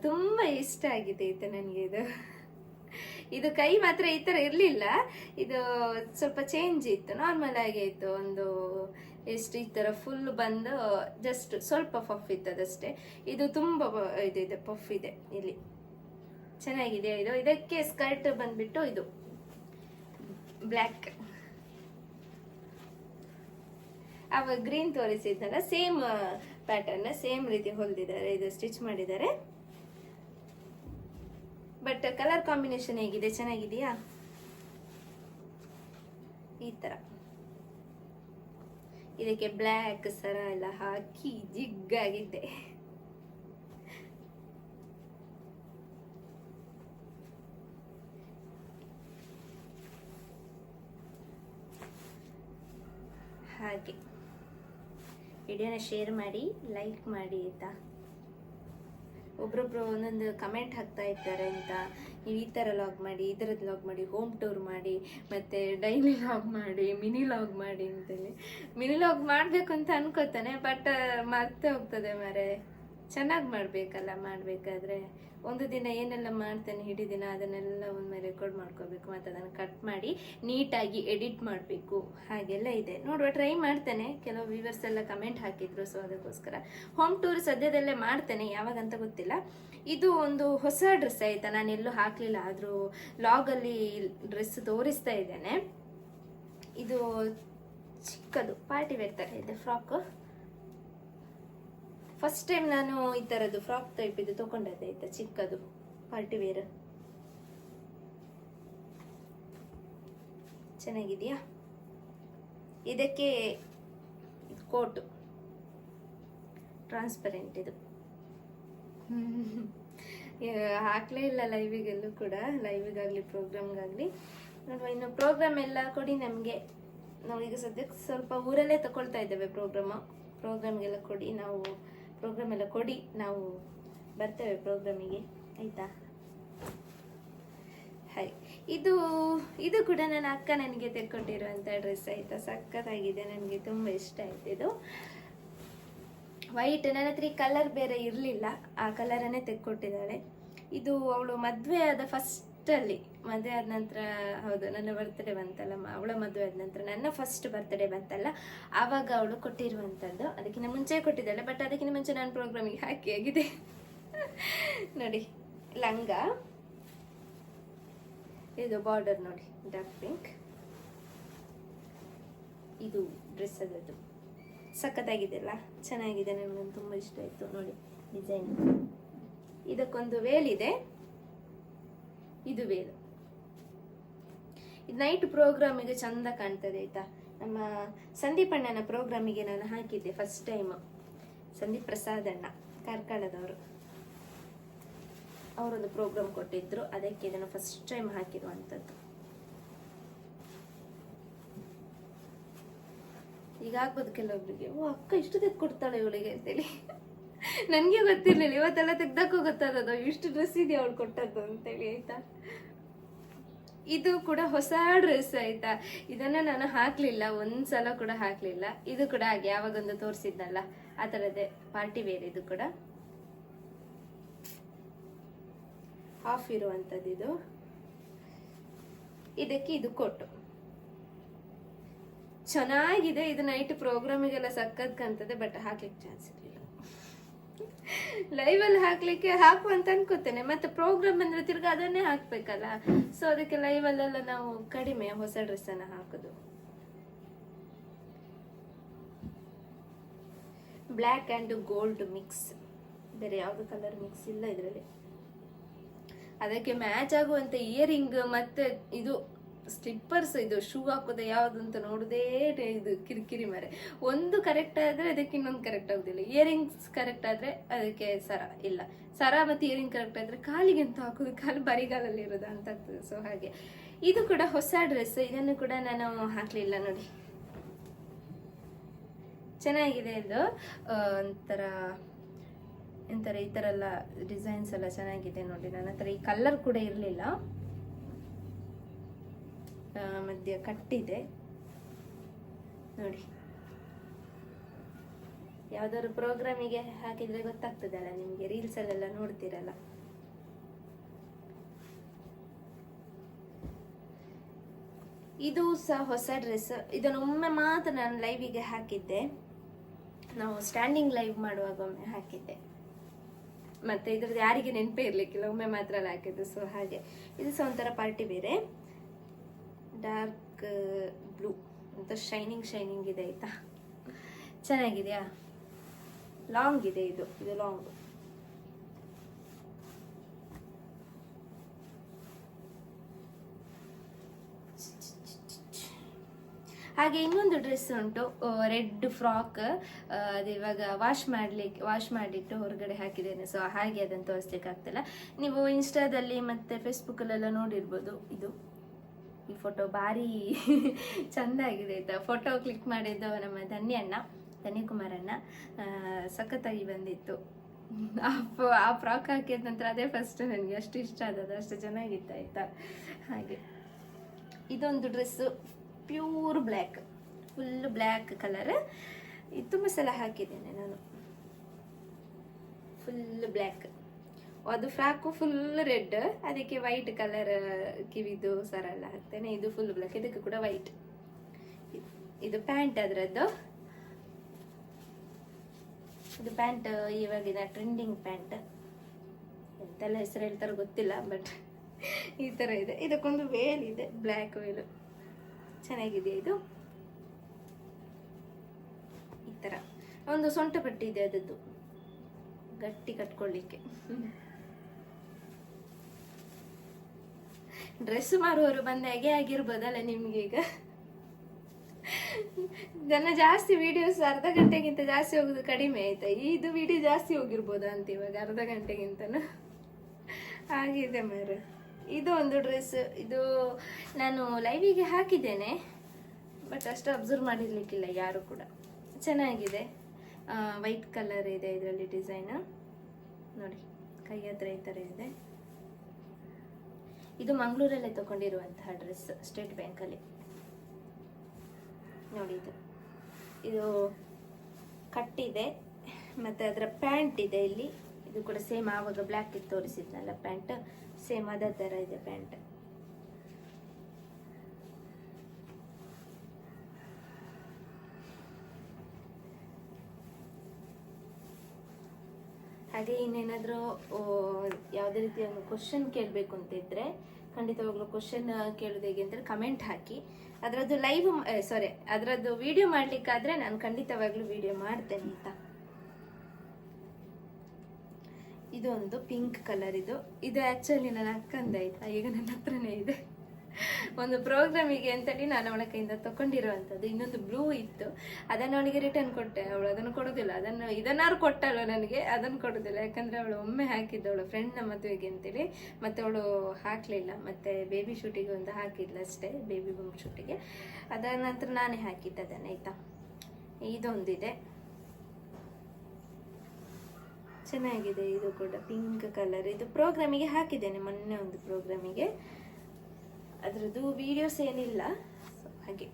ತುಂಬ ಇಷ್ಟ ಆಗಿದೆ ಆಯಿತಾ ನನಗೆ. ಇದು ಕೈ ಮಾತ್ರ ಈ ಥರ ಇರಲಿಲ್ಲ, ಇದು ಸ್ವಲ್ಪ ಚೇಂಜ್ ಇತ್ತು, ನಾರ್ಮಲ್ ಆಗೇ ಇತ್ತು. ಒಂದು ಎಷ್ಟು ಈ ಥರ ಫುಲ್ ಬಂದು ಜಸ್ಟ್ ಸ್ವಲ್ಪ ಪಫ್ ಇತ್ತು ಅದಷ್ಟೇ. ಇದು ತುಂಬ ಇದೆ ಪಫ್ ಇದೆ ಇಲ್ಲಿ, ಚೆನ್ನಾಗಿದೆ. ಇದಕ್ಕೆ ಸ್ಕರ್ಟ್ ಬಂದ್ಬಿಟ್ಟು ಇದು ಬ್ಲ್ಯಾಕ್, ಅವ ಗ್ರೀನ್ ತೋರಿಸಿದ್ನಲ್ಲ ಸೇಮ್ ಪ್ಯಾಟರ್ನ್, ಸೇಮ್ ರೀತಿ ಹೊಲಿದಿದ್ದಾರೆ, ಇದು ಸ್ಟಿಚ್ ಮಾಡಿದ್ದಾರೆ. ಬಟ್ ಕಲರ್ ಕಾಂಬಿನೇಷನ್ ಹೇಗಿದೆ, ಚೆನ್ನಾಗಿದೆಯಾ? ಈ ತರ ಇದಕ್ಕೆ ಬ್ಲ್ಯಾಕ್ ಸರ ಎಲ್ಲ ಹಾಕಿ ಜಿಗ್ಗಾಗಿದೆ. ಹಾಗೆ ವಿಡಿಯೋನ ಶೇರ್ ಮಾಡಿ, ಲೈಕ್ ಮಾಡಿ ಆಯಿತಾ. ಒಬ್ರೊಬ್ರು ಒಂದೊಂದು ಕಮೆಂಟ್ ಹಾಕ್ತಾ ಇರ್ತಾರೆ ಅಂತ, ನೀವು ಈ ಥರ ಲಾಗ್ ಮಾಡಿ, ಈ ಥರದ್ದು ಲಾಗ್ ಮಾಡಿ, ಹೋಮ್ ಟೂರ್ ಮಾಡಿ, ಮತ್ತು ಡೈಲಿ ಲಾಗ್ ಮಾಡಿ, ಮಿನಿ ಲಾಗ್ ಮಾಡಿ ಅಂತೇಳಿ. ಮಿನಿ ಲಾಗ್ ಮಾಡಬೇಕು ಅಂತ ಅನ್ಕೋತಾನೆ, ಬಟ್ ಮರ್ತೆ ಹೋಗ್ತದೆ ಮಾರೆ. ಚೆನ್ನಾಗಿ ಮಾಡಬೇಕಲ್ಲ, ಮಾಡಬೇಕಾದ್ರೆ ಒಂದು ದಿನ ಏನೆಲ್ಲ ಮಾಡ್ತೇನೆ ಇಡೀ ದಿನ ಅದನ್ನೆಲ್ಲ ಒಮ್ಮೆ ರೆಕಾರ್ಡ್ ಮಾಡ್ಕೋಬೇಕು, ಮತ್ತು ಅದನ್ನು ಕಟ್ ಮಾಡಿ ನೀಟಾಗಿ ಎಡಿಟ್ ಮಾಡಬೇಕು, ಹಾಗೆಲ್ಲ ಇದೆ. ನೋಡುವ, ಟ್ರೈ ಮಾಡ್ತೇನೆ. ಕೆಲವು ವ್ಯೂವರ್ಸ್ ಎಲ್ಲ ಕಮೆಂಟ್ ಹಾಕಿದ್ರು, ಸೊ ಅದಕ್ಕೋಸ್ಕರ ಹೋಮ್ ಟೂರ್ ಸದ್ಯದಲ್ಲೇ ಮಾಡ್ತೇನೆ, ಯಾವಾಗಂತ ಗೊತ್ತಿಲ್ಲ. ಇದು ಒಂದು ಹೊಸ ಡ್ರೆಸ್ ಆಯಿತಾ, ನಾನು ಎಲ್ಲೂ ಹಾಕಲಿಲ್ಲ, ಆದರೂ ಲಾಗಲ್ಲಿ ಡ್ರೆಸ್ ತೋರಿಸ್ತಾ ಇದ್ದೇನೆ. ಇದು ಚಿಕ್ಕದು ಪಾರ್ಟಿ ವೇರ್ ಥರ ಇದೆ ಫ್ರಾಕ್. ಫಸ್ಟ್ ಟೈಮ್ ನಾನು ಈ ಥರದ್ದು ಫ್ರಾಕ್ ಟೈಪ್ ಇದು ತೊಗೊಂಡದ್ದೆ ಆಯಿತಾ, ಚಿಕ್ಕದು ಪಾರ್ಟಿ ವೇರ್. ಚೆನ್ನಾಗಿದೆಯಾ? ಇದಕ್ಕೆ ಕೋಟು ಟ್ರಾನ್ಸ್ಪರೆಂಟ್ ಇದು ಹಾಕ್ಲೇ ಇಲ್ಲ ಲೈವಿಗೆಲ್ಲೂ ಕೂಡ, ಲೈವಿಗಾಗಲಿ ಪ್ರೋಗ್ರಾಮ್ಗಾಗಲಿ. ನೋಡುವ, ಇನ್ನು ಪ್ರೋಗ್ರಾಮ್ ಎಲ್ಲ ಕೊಡಿ ನಮಗೆ. ನಾವೀಗ ಸದ್ಯಕ್ಕೆ ಸ್ವಲ್ಪ ಊರಲ್ಲೇ ತಗೊಳ್ತಾ ಇದ್ದೇವೆ ಪ್ರೋಗ್ರಾಮ್ಗೆಲ್ಲ ಕೊಡಿ. ನಾವು ಪ್ರೋಗ್ರಾಮ್ ಎಲ್ಲ ಕೊಡಿ, ನಾವು ಬರ್ತೇವೆ ಪ್ರೋಗ್ರಾಮಿಗೆ, ಆಯಿತಾ? ಹಾಯ್. ಇದು ಕೂಡ ನನ್ನ ಅಕ್ಕ ನನಗೆ ತೆಕ್ಕೊಟ್ಟಿರುವಂಥ ಡ್ರೆಸ್, ಆಯಿತಾ? ಸಖತ್ತಾಗಿದೆ, ನನಗೆ ತುಂಬ ಇಷ್ಟ ಆಯ್ತು ಇದು. ವೈಟ್, ನನ್ನ ಹತ್ರ ಈ ಕಲರ್ ಬೇರೆ ಇರಲಿಲ್ಲ, ಆ ಕಲರನ್ನೇ ತೆಕ್ಕೊಟ್ಟಿದ್ದಾಳೆ. ಇದು ಅವಳು ಮದುವೆ ಆದ ಫಸ್ಟಲ್ಲಿ, ಮದುವೆ ಆದ ನಂತರ, ಹೌದು ನನ್ನ ಬರ್ತ್ಡೇ ಬಂತಲ್ಲ, ಅವಳ ಮದುವೆ ಆದ ನಂತರ ನನ್ನ ಫಸ್ಟ್ ಬರ್ತ್ಡೇ ಬಂತಲ್ಲ, ಆವಾಗ ಅವಳು ಕೊಟ್ಟಿರುವಂಥದ್ದು. ಅದಕ್ಕಿಂತ ಮುಂಚೆ ಕೊಟ್ಟಿದ್ದಾಳೆ, ಬಟ್ ಅದಕ್ಕಿಂತ ಮುಂಚೆ ನಾನು ಪ್ರೋಗ್ರಾಮಿಗೆ ಹಾಕಿ ಆಗಿದೆ. ನೋಡಿ, ಲಂಗ, ಇದು ಬಾರ್ಡರ್ ನೋಡಿ ಡಾರ್ಕ್ ಪಿಂಕ್. ಇದು ಡ್ರೆಸ್ ಅದದ್ದು, ಸಖತ್ತಾಗಿದೆ ಅಲ್ಲ, ಚೆನ್ನಾಗಿದೆ, ನನಗೆ ತುಂಬ ಇಷ್ಟ ಆಯಿತು. ನೋಡಿ ಡಿಸೈನ್. ಇದಕ್ಕೊಂದು ವೇಲ್ ಇದೆ, ಇದು ವೇಲ್. ಇದು ನೈಟ್ ಪ್ರೋಗ್ರಾಮಿಗೆ ಚಂದ ಕಾಣ್ತದೆ, ಆಯಿತಾ? ನಮ್ಮ ಸಂದೀಪ್ ಅಣ್ಣನ ಪ್ರೋಗ್ರಾಮಿಗೆ ನಾನು ಹಾಕಿದ್ದೆ ಫಸ್ಟ್ ಟೈಮ್. ಸಂದೀಪ್ ಪ್ರಸಾದ್ ಅಣ್ಣ, ಕಾರ್ಕಳದವರು, ಅವರೊಂದು ಪ್ರೋಗ್ರಾಮ್ ಕೊಟ್ಟಿದ್ರು, ಅದಕ್ಕೆ ಇದನ್ನು ಫಸ್ಟ್ ಟೈಮ್ ಹಾಕಿರುವಂಥದ್ದು. ಈಗ ಆಗ್ಬೋದು ಕೆಲವೊಬ್ಬರಿಗೆ, ಓ ಅಕ್ಕ ಇಷ್ಟು ತೆಗೆದುಕೊಡ್ತಾಳೆ ಇವಳಿಗೆ ಅಂತೇಳಿ. ನನಗೆ ಗೊತ್ತಿರಲಿಲ್ಲ, ಇವತ್ತೆಲ್ಲ ತೆಗ್ದಕ್ಕೂ ಗೊತ್ತಾಗೋದು ಇಷ್ಟು ಡ್ರೆಸ್ ಇದೆಯಾ ಅವಳು ಕೊಟ್ಟದ್ದು ಅಂತೇಳಿ, ಆಯಿತಾ? ಇದು ಕೂಡ ಹೊಸ ಡ್ರೆಸ್, ಆಯಿತಾ? ಇದನ್ನು ನಾನು ಹಾಕಲಿಲ್ಲ, ಒಂದ್ಸಲ ಕೂಡ ಹಾಕಲಿಲ್ಲ. ಇದು ಕೂಡ ಹಾಗೆ ಯಾವಾಗೊಂದು ತೋರಿಸಿದ್ನಲ್ಲ ಆ ಥರದ್ದೇ ಪಾರ್ಟಿ ವೇರ್. ಇದು ಕೂಡ ಹಾಫ್ ಇರುವಂಥದ್ದು ಇದು. ಇದಕ್ಕೆ ಇದು ಕೊಟ್ಟು ಚೆನ್ನಾಗಿದೆ. ಇದು ನೈಟ್ ಪ್ರೋಗ್ರಾಮಿಗೆಲ್ಲ ಸಕ್ಕತ್ ಕಾಣ್ತದೆ, ಬಟ್ ಹಾಕ್ಲಿಕ್ಕೆ ಚಾನ್ಸ್ ಇರಲಿಲ್ಲ. ಲೈವಲ್ಲಿ ಹಾಕುವಂತ ಅನ್ಕೋತೇನೆ, ಮತ್ತೆ ಪ್ರೋಗ್ರಾಮ್ ಅಂದ್ರೆ ತಿರ್ಗಾ ಅದನ್ನೇ ಹಾಕ್ಬೇಕಲ್ಲ. ಸೊ ಅದಕ್ಕೆ ಲೈವಲ್ಲೆಲ್ಲ ನಾವು ಕಡಿಮೆ ಹೊಸ ಡ್ರೆಸ್ ಅನ್ನ ಹಾಕೋದು. ಬ್ಲ್ಯಾಕ್ ಅಂಡ್ ಗೋಲ್ಡ್ ಮಿಕ್ಸ್, ಬೇರೆ ಯಾವ್ದು ಕಲರ್ ಮಿಕ್ಸ್ ಇಲ್ಲ ಇದರಲ್ಲಿ. ಅದಕ್ಕೆ ಮ್ಯಾಚ್ ಆಗುವಂತ ಇಯರಿಂಗ್ ಮತ್ತೆ ಇದು ಸ್ಲಿಪ್ಪರ್ಸ್, ಇದು ಶೂ ಹಾಕೋದು ಯಾವ್ದು ಅಂತ ನೋಡುದೇ ಇದು ಕಿರಿಕಿರಿ ಮರೆ. ಒಂದು ಕರೆಕ್ಟ್ ಆದ್ರೆ ಅದಕ್ಕೆ ಇನ್ನೊಂದು ಕರೆಕ್ಟ್ ಆಗುದಿಲ್ಲ. ಇಯರಿಂಗ್ಸ್ ಕರೆಕ್ಟ್ ಆದ್ರೆ ಅದಕ್ಕೆ ಸರ ಇಲ್ಲ, ಸರ ಮತ್ತೆ ಇಯರಿಂಗ್ ಕರೆಕ್ಟ್ ಆದ್ರೆ ಕಾಲಿಗೆ ಅಂತ ಹಾಕೋದು, ಕಾಲು ಬರಿಗಾಲಲ್ಲಿ ಇರೋದು ಅಂತ ಆಗ್ತದೆ. ಸೊ ಹಾಗೆ ಇದು ಕೂಡ ಹೊಸ ಡ್ರೆಸ್, ಇದನ್ನು ಕೂಡ ನಾನು ಹಾಕ್ಲಿಲ್ಲ. ನೋಡಿ ಚೆನ್ನಾಗಿದೆ ಇದು, ಒಂಥರ ಈ ಥರ ಎಲ್ಲ ಡಿಸೈನ್ಸ್ ಎಲ್ಲ ಚೆನ್ನಾಗಿದೆ. ನೋಡಿ ನನ್ನ ಹತ್ರ ಈ ಕಲರ್ ಕೂಡ ಇರಲಿಲ್ಲ, ಮಧ್ಯ ಕಟ್ಟಿದೆ ನೋಡಿ. ಯಾವ್ದಾದ್ರು ಪ್ರೋಗ್ರಾಮಿಗೆ ಹಾಕಿದ್ರೆ ಗೊತ್ತಾಗ್ತದಲ್ಲ ನಿಮಗೆ, ರೀಲ್ಸ್ ಅಲ್ಲೆಲ್ಲ ನೋಡ್ತೀರಲ್ಲ. ಇದು ಸಹ ಹೊಸ ಡ್ರೆಸ್, ಇದನ್ನು ಒಮ್ಮೆ ಮಾತ್ರ ನಾನು ಲೈವಿಗೆ ಹಾಕಿದ್ದೆ, ನಾವು ಸ್ಟ್ಯಾಂಡಿಂಗ್ ಲೈವ್ ಮಾಡುವಾಗ ಒಮ್ಮೆ ಹಾಕಿದ್ದೆ. ಮತ್ತೆ ಇದ್ರದ್ದು ಯಾರಿಗೆ ನೆನಪೇ ಇರ್ಲಿಕ್ಕಿಲ್ಲ, ಒಮ್ಮೆ ಮಾತ್ರ ಅಲ್ಲ ಹಾಕಿದ್ದು. ಸೊ ಹಾಗೆ ಇದು ಸಹ ಒಂಥರ ಪಾರ್ಟಿ ಬೇರೆ, ಡಾರ್ಕ್ ಬ್ಲೂ ಅಂತ ಶೈನಿಂಗ್ ಇದೆ, ಆಯ್ತಾ? ಚೆನ್ನಾಗಿದೆಯಾ? ಲಾಂಗ್ ಇದೆ, ಇದು ಲಾಂಗ್. ಹಾಗೆ ಇನ್ನೊಂದು ಡ್ರೆಸ್ ಉಂಟು, ರೆಡ್ ಫ್ರಾಕ್. ಅದು ಇವಾಗ ವಾಶ್ ಮಾಡಿಟ್ಟು ಹೊರಗಡೆ ಹಾಕಿದ್ದೇನೆ. ಸೊ ಹಾಗೆ ಅದನ್ನು ತೋರಿಸ್ಲಿಕ್ಕೆ ಆಗ್ತಿಲ್ಲ. ನೀವು ಇನ್ಸ್ಟಾದಲ್ಲಿ ಮತ್ತೆ ಫೇಸ್ಬುಕ್ಕಲ್ಲೆಲ್ಲ ನೋಡಿರ್ಬೋದು. ಈ ಫೋಟೋ ಭಾರಿ ಚೆಂದ ಆಗಿದೆ, ಆಯ್ತಾ? ಫೋಟೋ ಕ್ಲಿಕ್ ಮಾಡಿದ್ದು ನಮ್ಮ ಧನ್ಯಕುಮಾರ್ ಅಣ್ಣ, ಸಖತ್ತಾಗಿ ಬಂದಿತ್ತು. ಆ ಫ್ರಾಕ್ ಹಾಕಿದ ನಂತರ ಅದೇ ಫಸ್ಟ್ ನನಗೆ ಅಷ್ಟು ಇಷ್ಟ ಆದದ್ದು, ಅಷ್ಟು ಚೆನ್ನಾಗಿತ್ತು, ಆಯ್ತಾ? ಹಾಗೆ ಇದೊಂದು dress pure black, full black colour. ಇದು ತುಂಬ ಸಲ ಹಾಕಿದ್ದೇನೆ ನಾನು, ಫುಲ್ ಬ್ಲ್ಯಾಕ್. ಅದು ಫ್ರಾಕು ಫುಲ್ ರೆಡ್, ಅದಕ್ಕೆ ವೈಟ್ ಕಲರ್ ಕಿವಿದು ಸರ ಎಲ್ಲ ಹಾಕ್ತೇನೆ. ಇದು ಫುಲ್ ಬ್ಲ್ಯಾಕ್, ಇದಕ್ಕೆ ಕೂಡ ವೈಟ್. ಇದು ಪ್ಯಾಂಟ್ ಅದರದ್ದು, ಇದು ಪ್ಯಾಂಟ್ ಇವಾಗಿನ ಟ್ರೆಂಡಿಂಗ್ ಪ್ಯಾಂಟ್, ಎಂತೆಲ್ಲ ಹೆಸರು ಹೇಳ್ತಾರೆ ಗೊತ್ತಿಲ್ಲ, ಬಟ್ ಈ ಥರ ಇದೆ. ಇದಕ್ಕೊಂದು ವೇಲ್ ಇದೆ, ಬ್ಲ್ಯಾಕ್ ವೇಲು, ಚೆನ್ನಾಗಿದೆ. ಇದು ಈ ಥರ ಒಂದು ಸೊಂಟ ಪಟ್ಟಿ ಇದೆ, ಅದದ್ದು ಗಟ್ಟಿ ಕಟ್ಕೊಳ್ಳಿಕ್ಕೆ. ಡ್ರೆಸ್ ಮಾರುವವರು ಬಂದ ಹೇಗೆ ಆಗಿರ್ಬೋದಲ್ಲ ನಿಮ್ಗೆ ಈಗ. ಜನ ಜಾಸ್ತಿ ವಿಡಿಯೋಸ್ ಅರ್ಧ ಗಂಟೆಗಿಂತ ಜಾಸ್ತಿ ಹೋಗುದು ಕಡಿಮೆ ಆಯ್ತಾ, ಇದು ವಿಡಿಯೋ ಜಾಸ್ತಿ ಹೋಗಿರ್ಬೋದಾ ಅಂತ ಇವಾಗ ಅರ್ಧ ಗಂಟೆಗಿಂತನೂ ಆಗಿದೆ ಮಾರ. ಇದು ಒಂದು ಡ್ರೆಸ್, ಇದು ನಾನು ಲೈವಿಗೆ ಹಾಕಿದ್ದೇನೆ, ಬಟ್ ಅಷ್ಟು ಅಬ್ಸರ್ವ್ ಮಾಡಿರ್ಲಿಕ್ಕಿಲ್ಲ ಯಾರು ಕೂಡ. ಚೆನ್ನಾಗಿದೆ, ವೈಟ್ ಕಲರ್ ಇದೆ ಇದರಲ್ಲಿ ಡಿಸೈನ್ ನೋಡಿ, ಕೈ ಹತ್ರ ಈ ಥರ ಇದೆ. ಇದು ಮಂಗಳೂರಲ್ಲೇ ತಗೊಂಡಿರುವಂತಹ ಡ್ರೆಸ್, ಸ್ಟೇಟ್ ಬ್ಯಾಂಕಲ್ಲಿ ನೋಡಿ. ಇದು ಕಟ್ಟಿದೆ, ಮತ್ತು ಅದರ ಪ್ಯಾಂಟ್ ಇದೆ ಇಲ್ಲಿ. ಇದು ಕೂಡ ಸೇಮ್ ಆವಾಗ ಬ್ಲ್ಯಾಕ್ ಇತ್ತು ತೋರಿಸಿದ್ನಲ್ಲ ಪ್ಯಾಂಟ್, ಸೇಮ್ ಅದೇ ಥರ ಇದೆ ಪ್ಯಾಂಟ್. ಹಾಗೆ ಇನ್ನೇನಾದರೂ ಯಾವುದೇ ರೀತಿಯ ಒಂದು ಕ್ವಶನ್ ಕೇಳಬೇಕು ಅಂತ ಇದ್ದರೆ ಖಂಡಿತವಾಗ್ಲೂ ಕ್ವಶನ್ ಕೇಳೋದು ಹೇಗೆ ಅಂದರೆ ಕಮೆಂಟ್ ಹಾಕಿ. ಅದರದ್ದು ಅದರದ್ದು ವಿಡಿಯೋ ಮಾಡಲಿಕ್ಕಾದ್ರೆ ನಾನು ಖಂಡಿತವಾಗ್ಲೂ ವಿಡಿಯೋ ಮಾಡ್ತೇನೆ ಅಂತ. ಇದು ಒಂದು ಪಿಂಕ್ ಕಲರ್, ಇದು ಆ್ಯಕ್ಚುಲಿ ನನ್ನ ಅಕ್ಕಂದಾಯ್ತಾ, ಈಗ ನನ್ನ ಹತ್ರನೇ ಇದೆ. ಒಂದು ಪ್ರೋಗ್ರಾಮಿಗೆ ಅಂತೇಳಿ ನಾನು ಅವಳ ಕೈಯಿಂದ ತಗೊಂಡಿರುವಂಥದ್ದು. ಇನ್ನೊಂದು ಬ್ಲೂ ಇತ್ತು, ಅದನ್ನು ಅವಳಿಗೆ ರಿಟರ್ನ್ ಕೊಟ್ಟೆ. ಅವಳು ಅದನ್ನು ಕೊಡೋದಿಲ್ಲ, ಇದನ್ನಾರು ಕೊಟ್ಟಳು ನನಗೆ, ಅದನ್ನು ಕೊಡೋದಿಲ್ಲ. ಯಾಕಂದರೆ ಅವಳು ಒಮ್ಮೆ ಹಾಕಿದ್ದವಳು ಫ್ರೆಂಡ್ನ ಮದುವೆಗೆ ಅಂತೇಳಿ, ಮತ್ತು ಅವಳು ಹಾಕಲಿಲ್ಲ. ಮತ್ತು ಬೇಬಿ ಶೂಟಿಗೆ ಒಂದು ಹಾಕಿದ್ಲು ಅಷ್ಟೇ, ಬೇಬಿ ಬೂಮ್ ಶೂಟಿಗೆ. ಅದರ ನಂತರ ನಾನೇ ಹಾಕಿದ್ದದನ್ನು ಆಯಿತಾ. ಇದೊಂದಿದೆ, ಚೆನ್ನಾಗಿದೆ, ಇದು ಕೂಡ ಪಿಂಕ್ ಕಲರ್. ಇದು ಪ್ರೋಗ್ರಾಮಿಗೆ ಹಾಕಿದ್ದೇನೆ ಮೊನ್ನೆ, ಒಂದು ಪ್ರೋಗ್ರಾಮಿಗೆ. ಅದರದ್ದು ವಿಡಿಯೋಸ್ ಏನಿಲ್ಲ, ಹಾಗೆ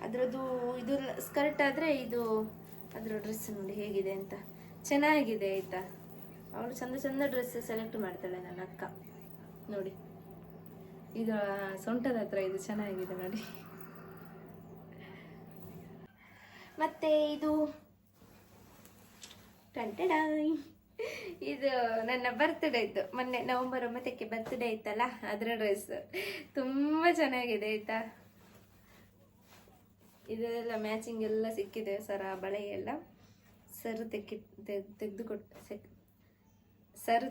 ಅದರದ್ದು ಇದು ಸ್ಕರ್ಟ್ ಆದರೆ ಇದು ಅದರ ಡ್ರೆಸ್ ನೋಡಿ ಹೇಗಿದೆ ಅಂತ, ಚೆನ್ನಾಗಿದೆ ಆಯಿತಾ. ಅವಳು ಚಂದ ಚಂದ ಡ್ರೆಸ್ ಸೆಲೆಕ್ಟ್ ಮಾಡ್ತಾಳೆ ನನ್ನ ಅಕ್ಕ ನೋಡಿ. ಇದು ಸೊಂಟದ ಹತ್ರ ಇದು ಚೆನ್ನಾಗಿದೆ ನೋಡಿ. ಮತ್ತೆ ಇದು ಇದು ನನ್ನ ಬರ್ತ್ಡೇ ಇತ್ತು ಮೊನ್ನೆ, ನವೆಂಬರ್ 9ಕ್ಕೆ ಬರ್ತ್ಡೇ ಇತ್ತಲ್ಲ, ಅದರ ಡ್ರೆಸ್ ತುಂಬ ಚೆನ್ನಾಗಿದೆ ಆಯಿತಾ. ಇದೆಲ್ಲ ಮ್ಯಾಚಿಂಗ್ ಎಲ್ಲ ಸಿಕ್ಕಿದೆ, ಸರ ಬಳೆ ಎಲ್ಲ. ಸರು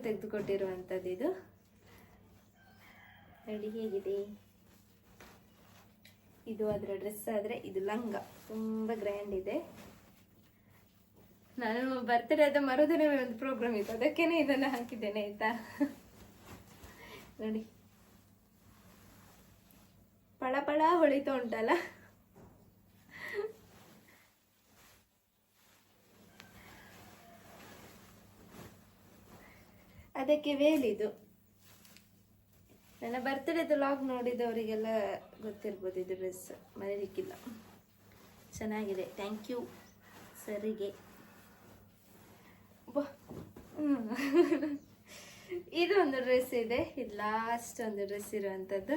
ತೆಗೆದುಕೊಟ್ಟಿರುವಂಥದ್ದು ಇದು ನೋಡಿ ಹೇಗಿದೆ. ಇದು ಅದರ ಡ್ರೆಸ್ ಆದರೆ ಇದು ಲಂಗ, ತುಂಬ ಗ್ರ್ಯಾಂಡ್ ಇದೆ. ನಾನು ಬರ್ತ್ಡೇ ಆದ ಮರುದಿನವೇ ಒಂದು ಪ್ರೋಗ್ರಾಮ್ ಇತ್ತು, ಅದಕ್ಕೇನೆ ಇದನ್ನು ಹಾಕಿದ್ದೇನೆ ಆಯ್ತಾ. ನೋಡಿ ಪಳ ಪಳ ಹೊಳಿತಾ ಉಂಟಲ್ಲ. ಅದಕ್ಕೆ ವೇಲಿದು. ನನ್ನ ಬರ್ತ್ಡೇದು ಲಾಗ್ ನೋಡಿದವರಿಗೆಲ್ಲ ಗೊತ್ತಿರ್ಬೋದು ಇದು ಡ್ರೆಸ್, ಮರೀಲಿಕ್ಕಿಲ್ಲ. ಚೆನ್ನಾಗಿದೆ, ಥ್ಯಾಂಕ್ ಯು ಸರಿಗೆ. ಇದು ಒಂದು ಡ್ರೆಸ್ ಇದೆ, ಇದು ಲಾಸ್ಟ್ ಒಂದು ಡ್ರೆಸ್ ಇರುವಂಥದ್ದು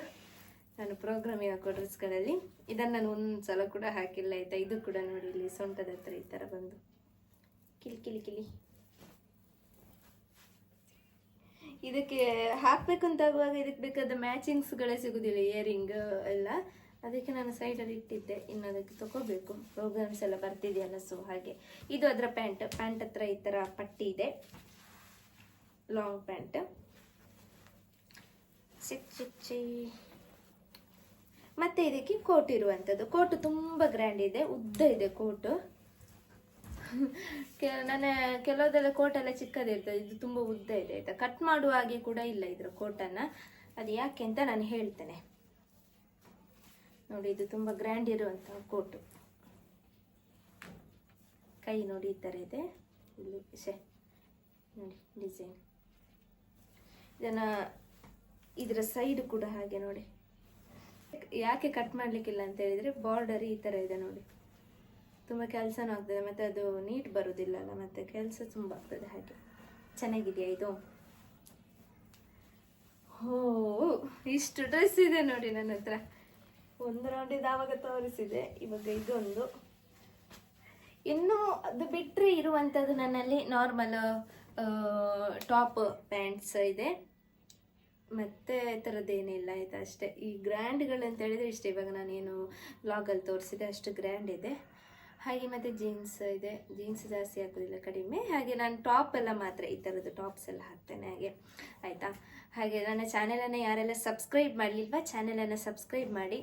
ನಾನು ಪ್ರೋಗ್ರಾಮಿಗೆ ಹಾಕೋ ಡ್ರೆಸ್ಗಳಲ್ಲಿ. ಇದನ್ನು ನಾನು ಒಂದ್ಸಲ ಕೂಡ ಹಾಕಿಲ್ಲ ಆಯಿತಾ. ಇದು ಕೂಡ ನೋಡಿ, ಇಲ್ಲಿ ಸೊಂಟದ ಹತ್ರ ಈ ಥರ ಬಂದು ಕಿಲಿ ಕಿಲಿ ಕಿಲಿ. ಇದಕ್ಕೆ ಹಾಕಬೇಕು ಅಂತ ಆಗುವಾಗ ಇದಕ್ಕೆ ಬೇಕಾದ ಮ್ಯಾಚಿಂಗ್ಸ್ಗಳೇ ಸಿಗೋದಿಲ್ಲ, ಇಯರಿಂಗ್ ಎಲ್ಲ. ಅದಕ್ಕೆ ನಾನು ಸೈಡಲ್ಲಿ ಇಟ್ಟಿದ್ದೆ, ಇನ್ನು ಅದಕ್ಕೆ ತಗೋಬೇಕು. ಪ್ರೋಗ್ರಾಮ್ಸ್ ಎಲ್ಲ ಬರ್ತಿದೆಯಲ್ಲ, ಸೊ ಹಾಗೆ. ಇದು ಅದರ ಪ್ಯಾಂಟ್ ಹತ್ರ ಈ ಥರ ಪಟ್ಟಿ ಇದೆ, ಲಾಂಗ್ ಪ್ಯಾಂಟ್. ಮತ್ತೆ ಇದಕ್ಕೆ ಕೋಟ್ ಇರುವಂಥದ್ದು. ಕೋಟು ತುಂಬ ಗ್ರ್ಯಾಂಡ್ ಇದೆ, ಉದ್ದ ಇದೆ ಕೋಟು. ನನ್ನ ಕೆಲವುದೆಲ್ಲ ಕೋಟೆಲ್ಲ ಚಿಕ್ಕದಿರ್ತದೆ, ಇದು ತುಂಬ ಉದ್ದ ಇದೆ ಆಯಿತಾ. ಕಟ್ ಮಾಡುವ ಹಾಗೆ ಕೂಡ ಇಲ್ಲ ಇದರ ಕೋಟನ್ನು, ಅದು ಯಾಕೆ ಅಂತ ನಾನು ಹೇಳ್ತೇನೆ ನೋಡಿ. ಇದು ತುಂಬ ಗ್ರ್ಯಾಂಡ್ ಇರುವಂತಹ ಕೋಟು. ಕೈ ನೋಡಿ ಈ ಥರ ಇದೆ, ಇಲ್ಲಿ ನೋಡಿ ಡಿಸೈನ್. ಇದರ ಸೈಡ್ ಕೂಡ ಹಾಗೆ ನೋಡಿ. ಯಾಕೆ ಕಟ್ ಮಾಡಲಿಕ್ಕಿಲ್ಲ ಅಂತ ಹೇಳಿದರೆ, ಬಾರ್ಡರ್ ಈ ಥರ ಇದೆ ನೋಡಿ, ತುಂಬ ಕೆಲಸನೂ ಆಗ್ತದೆ, ಮತ್ತು ಅದು ನೀಟ್ ಬರೋದಿಲ್ಲ ಅಲ್ಲ, ಮತ್ತು ಕೆಲಸ ತುಂಬ ಆಗ್ತದೆ. ಹಾಗೆ ಚೆನ್ನಾಗಿದೆಯಾ ಇದು? ಇಷ್ಟು ಡ್ರೆಸ್ ಇದೆ ನೋಡಿ ನನ್ನ ಹತ್ರ. ಒಂದು ರೌಂಡ್ ಇದು ಆವಾಗ ತೋರಿಸಿದೆ, ಇವಾಗ ಇದೊಂದು. ಇನ್ನು ಅದು ಬಿಟ್ಟರೆ ಇರುವಂಥದ್ದು ನನ್ನಲ್ಲಿ ನಾರ್ಮಲ್ ಟಾಪ್ ಪ್ಯಾಂಟ್ಸ್ ಇದೆ, ಮತ್ತೆ ಥರದ್ದೇನಿಲ್ಲ ಆಯಿತಾ. ಅಷ್ಟೇ. ಈ ಗ್ರ್ಯಾಂಡ್ಗಳಂತ ಹೇಳಿದರೆ ಇಷ್ಟೇ, ಇವಾಗ ನಾನೇನು ವ್ಲಾಗಲ್ಲಿ ತೋರಿಸಿದೆ ಅಷ್ಟು ಗ್ರ್ಯಾಂಡ್ ಇದೆ. ಹಾಗೆ ಮತ್ತು ಜೀನ್ಸ್ ಇದೆ, ಜೀನ್ಸ್ ಜಾಸ್ತಿ ಹಾಕೋದಿಲ್ಲ, ಕಡಿಮೆ. ಹಾಗೆ ನಾನು ಟಾಪ್ ಎಲ್ಲ ಮಾತ್ರ ಈ ಥರದ್ದು ಟಾಪ್ಸ್ ಎಲ್ಲ ಹಾಕ್ತೇನೆ. ಹಾಗೆ ಆಯಿತಾ. ಹಾಗೆ ನನ್ನ ಚಾನೆಲನ್ನು ಯಾರೆಲ್ಲ ಸಬ್ಸ್ಕ್ರೈಬ್ ಮಾಡಲಿಲ್ವಾ ಚಾನೆಲನ್ನು ಸಬ್ಸ್ಕ್ರೈಬ್ ಮಾಡಿ.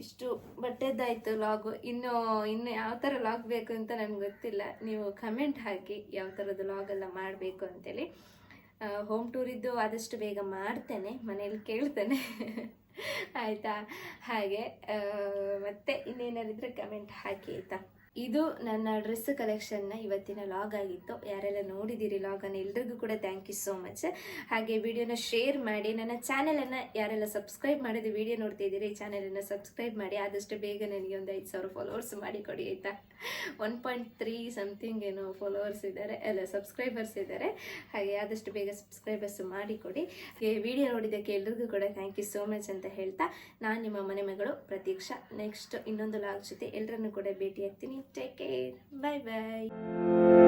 ಇಷ್ಟು ಬಟ್ಟೆದ್ದಾಯಿತು ಲಾಗು. ಇನ್ನು ಯಾವ ಥರ ಲಾಗ್ ಬೇಕು ಅಂತ ನನಗೆ ಗೊತ್ತಿಲ್ಲ, ನೀವು ಕಮೆಂಟ್ ಹಾಕಿ ಯಾವ ಥರದ್ದು ಲಾಗೆಲ್ಲ ಮಾಡಬೇಕು ಅಂತೇಳಿ. ಹೋಮ್ ಟೂರಿದ್ದು ಆದಷ್ಟು ಬೇಗ ಮಾಡ್ತೇನೆ, ಮನೇಲಿ ಕೇಳ್ತೇನೆ ಆಯಿತಾ. ಹಾಗೆ ಮತ್ತೆ ಇನ್ನೇನಾರಿದ್ರೆ ಕಮೆಂಟ್ ಹಾಕಿ ಆಯಿತಾ. ಇದು ನನ್ನ ಡ್ರೆಸ್ ಕಲೆಕ್ಷನ್ನ ಇವತ್ತಿನ ಲಾಗ್ ಆಗಿತ್ತು. ಯಾರೆಲ್ಲ ನೋಡಿದ್ದೀರಿ ಲಾಗನ್ನು ಎಲ್ರಿಗೂ ಕೂಡ ಥ್ಯಾಂಕ್ ಯು ಸೋ ಮಚ್. ಹಾಗೆ ವಿಡಿಯೋನ ಶೇರ್ ಮಾಡಿ. ನನ್ನ ಚಾನೆಲನ್ನು ಯಾರೆಲ್ಲ ಸಬ್ಸ್ಕ್ರೈಬ್ ಮಾಡಿದ ವಿಡಿಯೋ ನೋಡ್ತಿದ್ದೀರಿ ಈ ಚಾನೆಲನ್ನು ಸಬ್ಸ್ಕ್ರೈಬ್ ಮಾಡಿ. ಆದಷ್ಟು ಬೇಗ ನನಗೆ ಒಂದು 5,000 ಫಾಲೋವರ್ಸ್ ಮಾಡಿಕೊಡಿ ಆಯಿತಾ. 1.3 ಸಮಥಿಂಗ್ ಏನೋ ಫಾಲೋವರ್ಸ್ ಇದ್ದಾರೆ, ಅಲ್ಲ ಸಬ್ಸ್ಕ್ರೈಬರ್ಸ್ ಇದ್ದಾರೆ. ಹಾಗೆ ಆದಷ್ಟು ಬೇಗ ಸಬ್ಸ್ಕ್ರೈಬರ್ಸ್ ಮಾಡಿಕೊಡಿ. ಹಾಗೆ ವಿಡಿಯೋ ನೋಡಿದ್ದಕ್ಕೆ ಎಲ್ರಿಗೂ ಕೂಡ ಥ್ಯಾಂಕ್ ಯು ಸೋ ಮಚ್ ಅಂತ ಹೇಳ್ತಾ, ನಾನು ನಿಮ್ಮ ಮನೆ ಮಗಳು ಪ್ರತೀಕ್ಷಾ. ನೆಕ್ಸ್ಟ್ ಇನ್ನೊಂದು ಲಾಗ್ ಜೊತೆ ಎಲ್ಲರನ್ನು ಕೂಡ ಭೇಟಿ ಆಗ್ತೀನಿ. Take care. Bye bye.